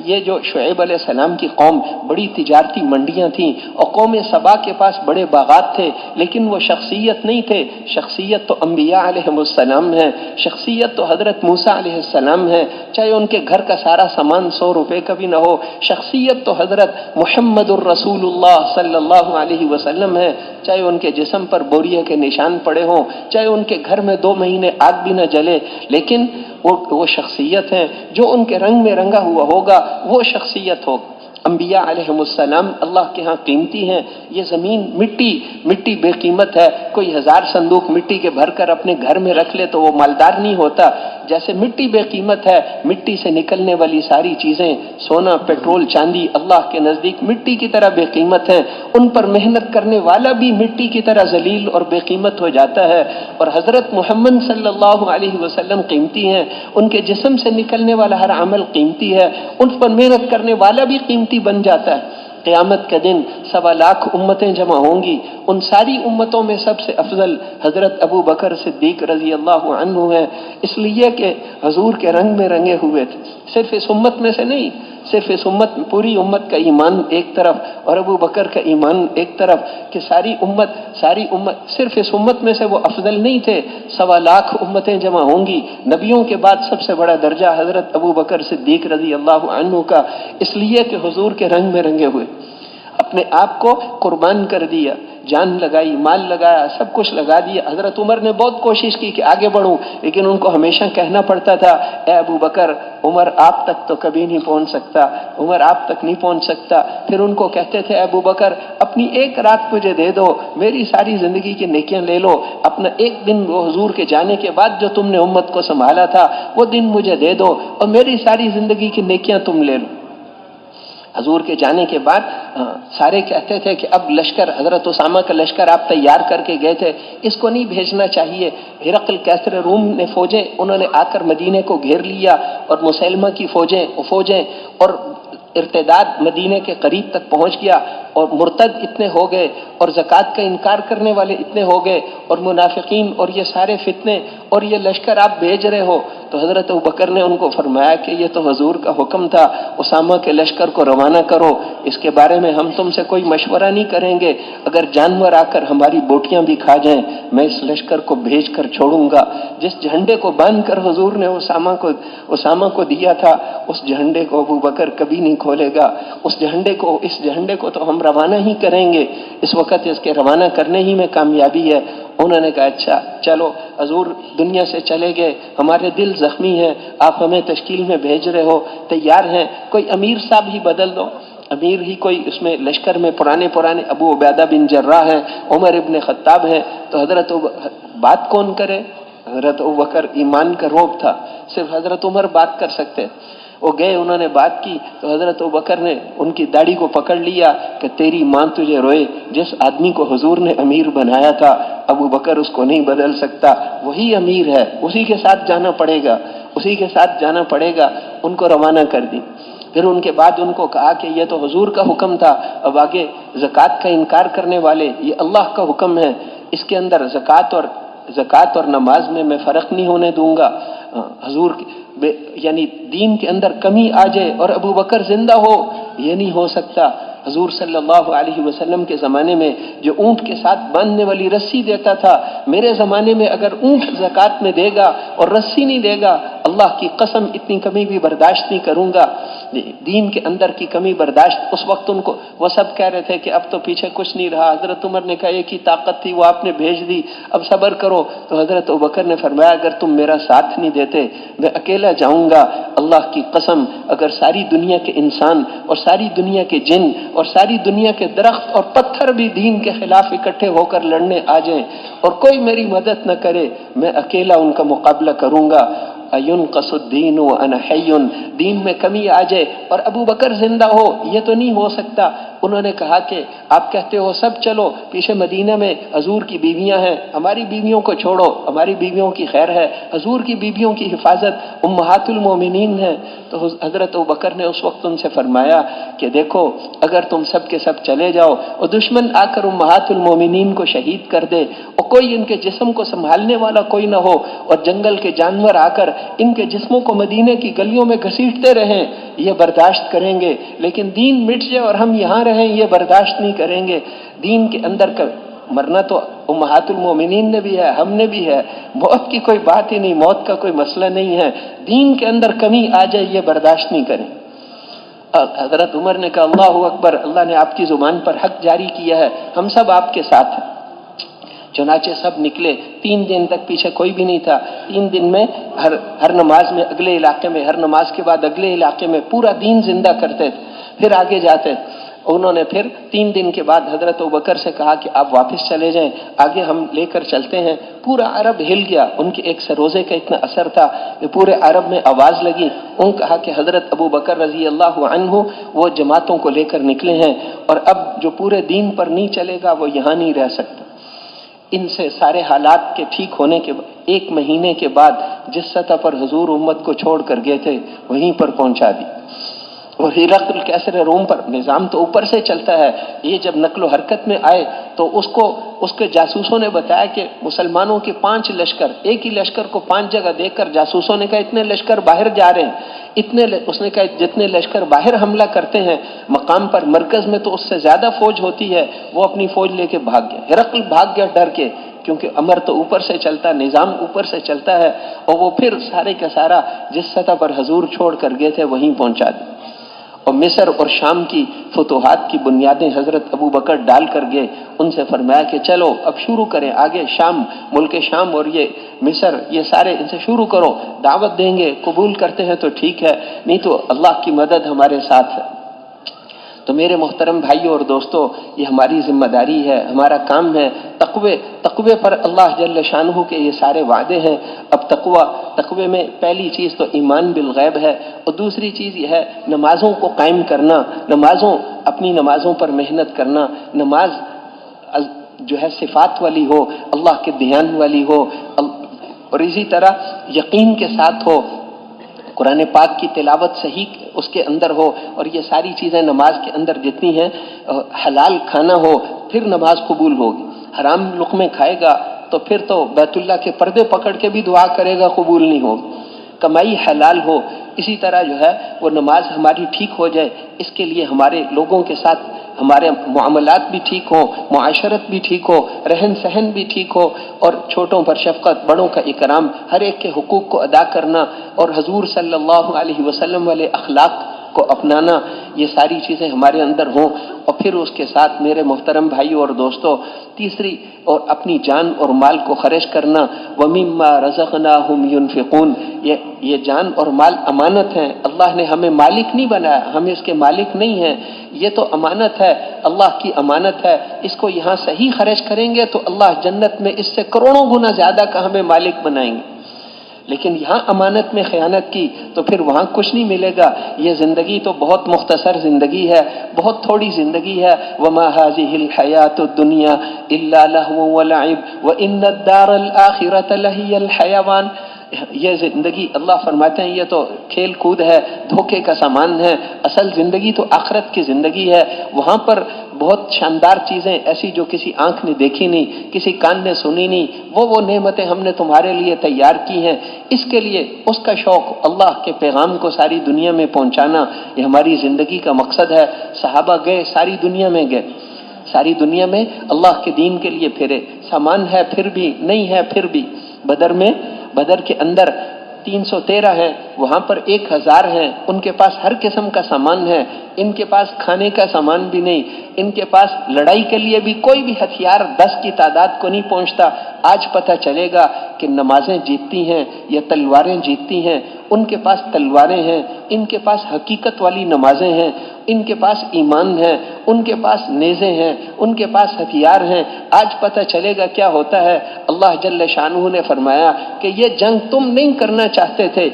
[SPEAKER 1] یہ جو شعیب علیہ السلام کی قوم، بڑی تجارتی منڈیاں تھیں، اور قوم سبا کے پاس بڑے باغات تھے لیکن وہ شخصیت نہیں تھے، شخصیت تو انبیاء علیہم السلام ہے، شخصیت تو حضرت موسیٰ علیہ السلام ہے، چاہے ان کے گھر کا سارا سامان 100 روپے کا بھی نہ ہو، شخصیت تو حضرت محمد الرسول اللہ صلی اللہ علیہ وسلم ہے، چاہے ان کے جسم پر بوریے کے نشان پڑے ہوں، چاہے ان کے گھر میں 2 مہینے آگ بھی نہ جلے، لیکن وہ شخصیت ہے، جو ان کے رنگ میں رنگا ہوا ہوگا وہ شخصیت ہو۔ انبیاء علیہم السلام اللہ کے ہاں قیمتی ہیں، یہ زمین مٹی بے قیمت ہے، کوئی 1000 صندوق مٹی کے بھر کر اپنے گھر میں رکھ لے تو وہ مالدار نہیں ہوتا، جیسے مٹی بے قیمت ہے، مٹی سے نکلنے والی ساری چیزیں، سونا، پیٹرول، چاندی، اللہ کے نزدیک مٹی کی طرح بے قیمت ہیں، ان پر محنت کرنے والا بھی مٹی کی طرح ذلیل اور بے قیمت ہو جاتا ہے، اور حضرت محمد صلی اللہ علیہ وسلم قیمتی ہیں، ان کے جسم سے نکلنے والا ہر عمل قیمتی ہے، ان پر محنت کرنے والا بھی قیمتی بن جاتا ہے۔ قیامت کے دن 1.25 لاکھ امتیں جمع ہوں گی، ان ساری امتوں میں سب سے افضل حضرت ابو بکر صدیق رضی اللہ عنہ ہیں، اس لیے کہ حضور کے رنگ میں رنگے ہوئے تھے، صرف اس امت میں سے نہیں، صرف اس امت، پوری امت کا ایمان ایک طرف اور ابو بکر کا ایمان ایک طرف، کہ ساری امت صرف اس امت میں سے وہ افضل نہیں تھے، 1.25 لاکھ امتیں جمع ہوں گی، نبیوں کے بعد سب سے بڑا درجہ حضرت ابو بکر صدیق رضی اللہ عنہ کا، اس لیے کہ حضور کے رنگ میں رنگے ہوئے، اپنے آپ کو قربان کر دیا، جان لگائی، مال لگایا، سب کچھ لگا دیا۔ حضرت عمر نے بہت کوشش کی کہ آگے بڑھوں، لیکن ان کو ہمیشہ کہنا پڑتا تھا، اے ابو بکر، عمر آپ تک تو کبھی نہیں پہنچ سکتا، عمر آپ تک نہیں پہنچ سکتا۔ پھر ان کو کہتے تھے، اے ابو بکر، اپنی ایک رات مجھے دے دو، میری ساری زندگی کی نیکیاں لے لو، اپنا ایک دن وہ حضور کے جانے کے بعد جو تم نے امت کو سنبھالا تھا وہ دن مجھے دے دو، اور میری ساری زندگی کی نیکیاں تم لے لو۔ حضور کے جانے کے بعد سارے کہتے تھے کہ اب لشکر، حضرت اسامہ کا لشکر آپ تیار کر کے گئے تھے، اس کو نہیں بھیجنا چاہیے۔ ہرقل کیسر روم نے فوجیں، انہوں نے آ کر مدینے کو گھیر لیا، اور مسلمہ کی فوجیں اور ارتداد مدینے کے قریب تک پہنچ گیا، اور مرتد اتنے ہو گئے، اور زکوٰۃ کا انکار کرنے والے اتنے ہو گئے، اور منافقین، اور یہ سارے فتنے، اور یہ لشکر آپ بھیج رہے ہو۔ تو حضرت ابوبکر نے ان کو فرمایا کہ یہ تو حضور کا حکم تھا، اسامہ کے لشکر کو روانہ کرو، اس کے بارے میں ہم تم سے کوئی مشورہ نہیں کریں گے، اگر جانور آ کر ہماری بوٹیاں بھی کھا جائیں میں اس لشکر کو بھیج کر چھوڑوں گا۔ جس جھنڈے کو باندھ کر حضور نے اسامہ کو دیا تھا، اس جھنڈے کو ابوبکر کبھی نہیں کھولے گا، اس جھنڈے کو تو ہم روانہ ہی کریں گے، اس وقت اس کے روانہ کرنے ہی میں کامیابی ہے۔ انہوں نے کہا اچھا چلو، حضور دنیا سے چلے گئے، ہمارے دل زخمی ہیں، آپ ہمیں تشکیل میں بھیج رہے ہو، تیار ہیں، کوئی امیر صاحب ہی بدل دو، امیر ہی کوئی اس میں لشکر میں پرانے ابو عبیدہ بن جراح ہیں، عمر ابن خطاب ہیں، تو بات کون کرے؟ حضرت ابوبکر، ایمان کا روب تھا، صرف حضرت عمر بات کر سکتے۔ وہ گئے، انہوں نے بات کی، تو حضرت ابوبکر نے ان کی داڑھی کو پکڑ لیا کہ تیری ماں تجھے روئے، جس آدمی کو حضور نے امیر بنایا تھا ابوبکر اس کو نہیں بدل سکتا، وہی امیر ہے، اسی کے ساتھ جانا پڑے گا، ان کو روانہ کر دی۔ پھر ان کے بعد ان کو کہا کہ یہ تو حضور کا حکم تھا، اب آگے زکوٰۃ کا انکار کرنے والے، یہ اللہ کا حکم ہے، اس کے اندر زکوٰۃ اور نماز میں فرق نہیں ہونے دوں گا، حضور یعنی دین کے اندر کمی آ جائے اور ابو بکر زندہ ہو، یہ نہیں ہو سکتا۔ حضور صلی اللہ علیہ وسلم کے زمانے میں جو اونٹ کے ساتھ باندھنے والی رسی دیتا تھا، میرے زمانے میں اگر اونٹ زکوٰۃ میں دے گا اور رسی نہیں دے گا، اللہ کی قسم اتنی کمی بھی برداشت نہیں کروں گا۔ دین کے اندر کی کمی برداشت، اس وقت ان کو وہ سب کہہ رہے تھے کہ اب تو پیچھے کچھ نہیں رہا، حضرت عمر نے کہا ایک ہی طاقت تھی وہ آپ نے بھیج دی، اب صبر کرو۔ تو حضرت ابوبکر نے فرمایا اگر تم میرا ساتھ نہیں دیتے میں اکیلا جاؤں گا، اللہ کی قسم اگر ساری دنیا کے انسان اور ساری دنیا کے جن اور ساری دنیا کے درخت اور پتھر بھی دین کے خلاف اکٹھے ہو کر لڑنے آ جائیں اور کوئی میری مدد نہ کرے، میں اکیلا ان کا مقابلہ کروں گا۔ اَيُنْقَصُ الدِّينُ وَأَنَا حَيٌّ، دین میں کمی آ جائے اور ابو بکر زندہ ہو، یہ تو نہیں ہو سکتا۔ انہوں نے کہا کہ آپ کہتے ہو سب چلو، پیچھے مدینہ میں حضور کی بیویاں ہیں، ہماری بیویوں کو چھوڑو، ہماری بیویوں کی خیر ہے، حضور کی بیویوں کی حفاظت امہات المومنین ہیں۔ تو حضرت ابوبکر نے اس وقت ان سے فرمایا کہ دیکھو اگر تم سب کے سب چلے جاؤ اور دشمن آ کر امہات المومنین کو شہید کر دے اور کوئی ان کے جسم کو سنبھالنے والا کوئی نہ ہو اور جنگل کے جانور آ کر ان کے جسموں کو مدینے کی گلیوں میں گھسیٹتے رہیں، یہ برداشت کریں گے، لیکن دین مٹ جائے اور ہم یہاں رہیں یہ برداشت نہیں کریں گے۔ دین کے اندر مرنا تو امہات المومنین نے بھی ہے، ہم نے بھی ہے، موت کی کوئی بات ہی نہیں، موت کا کوئی مسئلہ نہیں ہے، دین کے اندر کمی آ جائے یہ برداشت نہیں کریں۔ حضرت عمر نے کہا اللہ اکبر، اللہ نے آپ کی زبان پر حق جاری کیا ہے، ہم سب آپ کے ساتھ ہیں۔ چنانچہ سب نکلے، 3 دن تک پیچھے کوئی بھی نہیں تھا۔ 3 دن میں ہر نماز میں اگلے علاقے میں، ہر نماز کے بعد اگلے علاقے میں پورا دین زندہ کرتے تھے، پھر آگے جاتے۔ انہوں نے پھر 3 دن کے بعد حضرت ابوبکر سے کہا کہ آپ واپس چلے جائیں، آگے ہم لے کر چلتے ہیں۔ پورا عرب ہل گیا، ان کے ایک سروزے کا اتنا اثر تھا کہ پورے عرب میں آواز لگی، انہوں نے کہا کہ حضرت ابوبکر رضی اللہ عنہ وہ جماعتوں کو لے کر نکلے ہیں اور اب جو پورے دین پر نہیں چلے گا وہ یہاں نہیں رہ سکتا۔ ان سے سارے حالات کے ٹھیک ہونے کے 1 مہینے کے بعد جس سطح پر حضور امت کو چھوڑ کر گئے تھے وہیں پر پہنچا دی۔ اور ہرقل کیسر روم پر نظام تو اوپر سے چلتا ہے. یہ جب نقل و حرکت میں آئے تو اس کے جاسوسوں نے بتایا کہ مسلمانوں کے 5 لشکر، ایک ہی لشکر کو 5 جگہ دیکھ کر جاسوسوں نے کہا اتنے لشکر باہر جا رہے ہیں. اس نے کہا جتنے لشکر باہر حملہ کرتے ہیں مقام پر، مرکز میں تو اس سے زیادہ فوج ہوتی ہے. وہ اپنی فوج لے کے بھاگ گیا. ہرقل بھاگ گیا ڈر کے، کیونکہ امر تو اوپر سے چلتا ہے، نظام اوپر سے چلتا ہے. اور وہ پھر سارے کا سارا جس سطح پر حضور چھوڑ کر گئے تھے وہیں پہنچا دیا. اور مصر اور شام کی فتوحات کی بنیادیں حضرت ابو بکر ڈال کر گئے. ان سے فرمایا کہ چلو اب شروع کریں، آگے شام، ملک شام اور یہ مصر، یہ سارے ان سے شروع کرو. دعوت دیں گے، قبول کرتے ہیں تو ٹھیک ہے، نہیں تو اللہ کی مدد ہمارے ساتھ ہے. تو میرے محترم بھائیوں اور دوستو، یہ ہماری ذمہ داری ہے، ہمارا کام ہے. تقوی پر اللہ جل شانہ کے یہ سارے وعدے ہیں. اب تقوی میں پہلی چیز تو ایمان بالغیب ہے، اور دوسری چیز یہ ہے نمازوں کو قائم کرنا، اپنی نمازوں پر محنت کرنا. نماز جو ہے صفات والی ہو، اللہ کے دھیان والی ہو، اور اسی طرح یقین کے ساتھ ہو. قرآن پاک کی تلاوت صحیح اس کے اندر ہو، اور یہ ساری چیزیں نماز کے اندر جتنی ہیں، حلال کھانا ہو، پھر نماز قبول ہوگی. حرام لقمے کھائے گا تو پھر تو بیت اللہ کے پردے پکڑ کے بھی دعا کرے گا، قبول نہیں ہوگی. کمائی حلال ہو. اسی طرح جو ہے وہ نماز ہماری ٹھیک ہو جائے، اس کے لیے ہمارے لوگوں کے ساتھ ہمارے معاملات بھی ٹھیک ہوں، معاشرت بھی ٹھیک ہو، رہن سہن بھی ٹھیک ہو، اور چھوٹوں پر شفقت، بڑوں کا اکرام، ہر ایک کے حقوق کو ادا کرنا، اور حضور صلی اللہ علیہ وسلم والے اخلاق کو اپنانا، یہ ساری چیزیں ہمارے اندر ہوں. اور پھر اس کے ساتھ میرے محترم بھائیوں اور دوستوں، تیسری، اور اپنی جان اور مال کو خرچ کرنا. وَمِمَّا رَزَقْنَاهُمْ يُنْفِقُونَ. یہ جان اور مال امانت ہیں. اللہ نے ہمیں مالک نہیں بنایا، ہم اس کے مالک نہیں ہیں. یہ تو امانت ہے، اللہ کی امانت ہے. اس کو یہاں صحیح خرچ کریں گے تو اللہ جنت میں اس سے کروڑوں گنا زیادہ کا ہمیں مالک بنائیں گے. لیکن یہاں امانت میں خیانت کی تو پھر وہاں کچھ نہیں ملے گا. یہ زندگی تو بہت مختصر زندگی ہے، بہت تھوڑی زندگی ہے. وَمَا هَذِهِ الْحَيَاةُ الدُّنْيَا إِلَّا لَهْوٌ وَلَعِبٌ وَإِنَّ الدَّارَ الْآخِرَةَ لَهِيَ الْحَيَوَانُ. یہ زندگی اللہ فرماتے ہیں یہ تو کھیل کود ہے، دھوکے کا سامان ہے. اصل زندگی تو آخرت کی زندگی ہے. وہاں پر بہت شاندار چیزیں ایسی جو کسی آنکھ نے دیکھی نہیں، کسی کان نے سنی نہیں، وہ نعمتیں ہم نے تمہارے لیے تیار کی ہیں. اس کے لیے اس کا شوق، اللہ کے پیغام کو ساری دنیا میں پہنچانا، یہ ہماری زندگی کا مقصد ہے. صحابہ گئے، ساری دنیا میں گئے، ساری دنیا میں اللہ کے دین کے لیے پھرے. سامان ہے پھر بھی، نہیں ہے پھر بھی. بدر کے اندر 313 ہیں، وہاں پر 1000 ہیں. ان کے پاس ہر قسم کا سامان ہے، ان کے پاس کھانے کا سامان بھی نہیں، ان کے پاس لڑائی کے لیے بھی کوئی بھی ہتھیار 10 کی تعداد کو نہیں پہنچتا. آج پتہ چلے گا کہ نمازیں جیتتی ہیں یا تلواریں جیتتی ہیں. ان کے پاس تلواریں ہیں، ان کے پاس حقیقت والی نمازیں ہیں، ان کے پاس ایمان ہے، ان کے پاس نیزے ہیں، ان کے پاس ہتھیار ہیں. آج پتہ چلے گا کیا ہوتا ہے. اللہ جل شانہ نے فرمایا کہ یہ جنگ تم نہیں کرنا چاہتے تھے،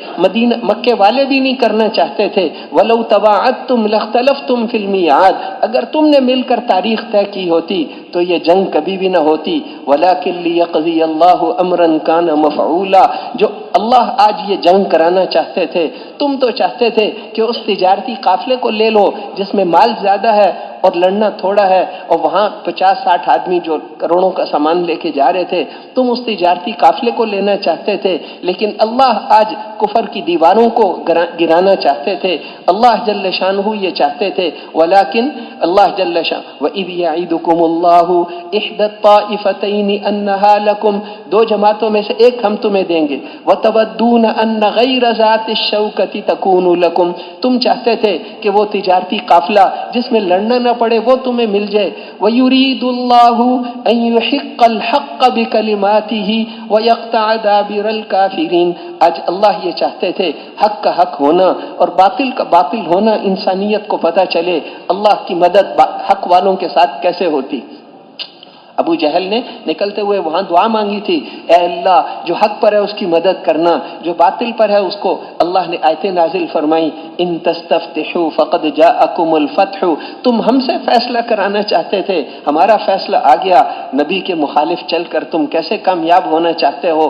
[SPEAKER 1] مکے والے بھی نہیں کرنا چاہتے تھے. وَلَوْ تَوَاعَدتُّمْ لَاخْتَلَفْتُمْ فِي الْمِيعَادِ. اگر تم نے مل کر تاریخ طے کی ہوتی تو یہ جنگ کبھی بھی نہ ہوتی. وَلَكِنْ لِيَقْضِيَ اللَّهُ أَمْرًا كَانَ مَفْعُولًا. جو اللہ آج یہ جنگ کرانا چاہتے تھے، تم تو چاہتے تھے کہ اس تجارتی قافلے کو لے لو جس میں مال زیادہ ہے اور لڑنا تھوڑا ہے، اور وہاں 50-60 آدمی جو کروڑوں کا سامان لے کے جا رہے تھے، تم اس تجارتی قافلے کو لینا چاہتے تھے. لیکن اللہ آج کفر کی دیواروں کو گرانا چاہتے تھے. اللہ جل شانہ یہ چاہتے تھے. ولیکن اللہ جل شانہ وَإِذْ يَعِدُكُمُ اللَّهُ إِحْدَى الطَّائِفَتَيْنِ أَنَّهَا لَكُمْ. 2 جماعتوں میں سے ایک ہم تمہیں دیں گے. وَتَوَدُّونَ أَنَّ غَيْرَ ذَاتِ الشَّوْكَةِ تَكُونُ لَكُمْ. تم چاہتے تھے کہ وہ تجارتی قافلہ جس میں لڑنا نہ پڑے وہ تمہیں مل جائے. وَيُرِيدُ اللَّهُ أَن يُحِقَّ الْحَقَّ بِكَلِمَاتِهِ وَيَقْطَعَ دَابِرَ الْكَافِرِينَ. آج اللہ یہ چاہتے تھے حق کا حق ہونا اور باطل کا باطل ہونا انسانیت کو پتہ چلے. اللہ کی مدد حق والوں کے ساتھ کیسے ہوتی. ابو جہل نے نکلتے ہوئے وہاں دعا مانگی تھی، اے اللہ جو حق پر ہے اس کی مدد کرنا، جو باطل پر ہے اس کو. اللہ نے آیتیں نازل فرمائی، ان تستفتحوا فقد جاءکم الفتح. تم ہم سے فیصلہ کرانا چاہتے تھے، ہمارا فیصلہ آ گیا. نبی کے مخالف چل کر تم کیسے کامیاب ہونا چاہتے ہو.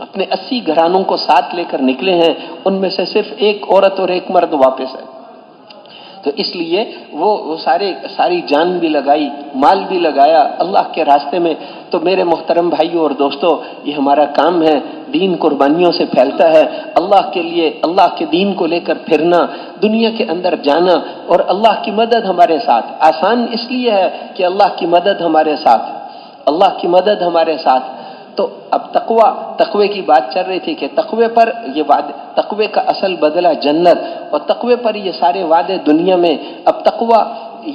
[SPEAKER 1] اپنے 80 گھرانوں کو ساتھ لے کر نکلے ہیں، ان میں سے صرف ایک عورت اور ایک مرد واپس ہے۔ تو اس لیے وہ ساری جان بھی لگائی، مال بھی لگایا اللہ کے راستے میں۔ تو میرے محترم بھائیوں اور دوستوں، یہ ہمارا کام ہے، دین قربانیوں سے پھیلتا ہے، اللہ کے لیے، اللہ کے دین کو لے کر پھرنا، دنیا کے اندر جانا، اور اللہ کی مدد ہمارے ساتھ۔ آسان اس لیے ہے کہ اللہ کی مدد ہمارے ساتھ، اللہ کی مدد ہمارے ساتھ۔ تو اب تقوی کی بات چل رہی تھی کہ تقوی پر یہ وعدے، تقوی کا اصل بدلہ جنت، اور تقوی پر یہ سارے وعدے دنیا میں۔ اب تقوی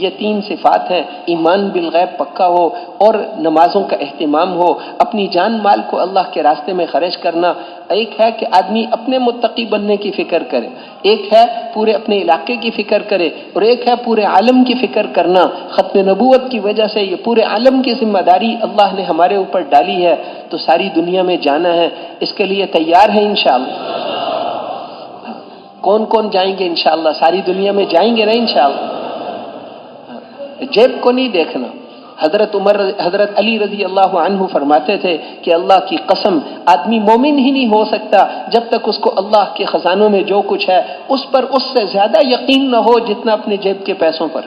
[SPEAKER 1] یہ 3 صفات ہیں: ایمان بالغیب پکا ہو، اور نمازوں کا اہتمام ہو، اپنی جان مال کو اللہ کے راستے میں خرچ کرنا۔ ایک ہے کہ آدمی اپنے متقی بننے کی فکر کرے، ایک ہے پورے اپنے علاقے کی فکر کرے، اور ایک ہے پورے عالم کی فکر کرنا۔ ختم نبوت کی وجہ سے یہ پورے عالم کی ذمہ داری اللہ نے ہمارے اوپر ڈالی ہے، تو ساری دنیا میں جانا ہے۔ اس کے لیے تیار ہیں انشاءاللہ؟ کون کون جائیں گے انشاءاللہ؟ ساری دنیا میں جائیں گے نا انشاءاللہ؟ جیب کو نہیں دیکھنا۔ حضرت علی رضی اللہ عنہ فرماتے تھے کہ اللہ کی قسم، آدمی مومن ہی نہیں ہو سکتا جب تک اس کو اللہ کے خزانوں میں جو کچھ ہے اس پر اس سے زیادہ یقین نہ ہو جتنا اپنے جیب کے پیسوں پر۔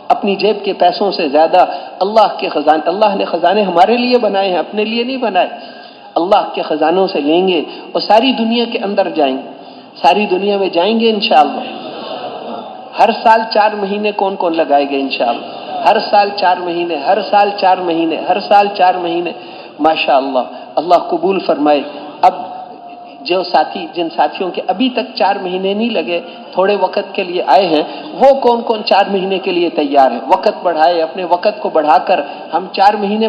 [SPEAKER 1] اپنی جیب کے پیسوں سے زیادہ اللہ کے خزانے، اللہ نے خزانے ہمارے لیے بنائے ہیں، اپنے لیے نہیں بنائے۔ اللہ کے خزانوں سے لیں گے اور ساری دنیا کے اندر جائیں گے، ساری دنیا میں جائیں گے انشاءاللہ۔ ہر سال 4 مہینے کون کون لگائے گے انشاءاللہ؟ ہر سال 4 مہینے، ہر سال 4 مہینے، ہر سال 4 مہینے، ماشاءاللہ، اللہ قبول فرمائے۔ اب جن ساتھیوں کے ابھی تک 4 مہینے نہیں لگے، تھوڑے وقت کے لیے آئے ہیں، وہ کون کون 4 مہینے کے لیے تیار ہیں؟ وقت بڑھائے، اپنے وقت کو بڑھا کر ہم 4 مہینے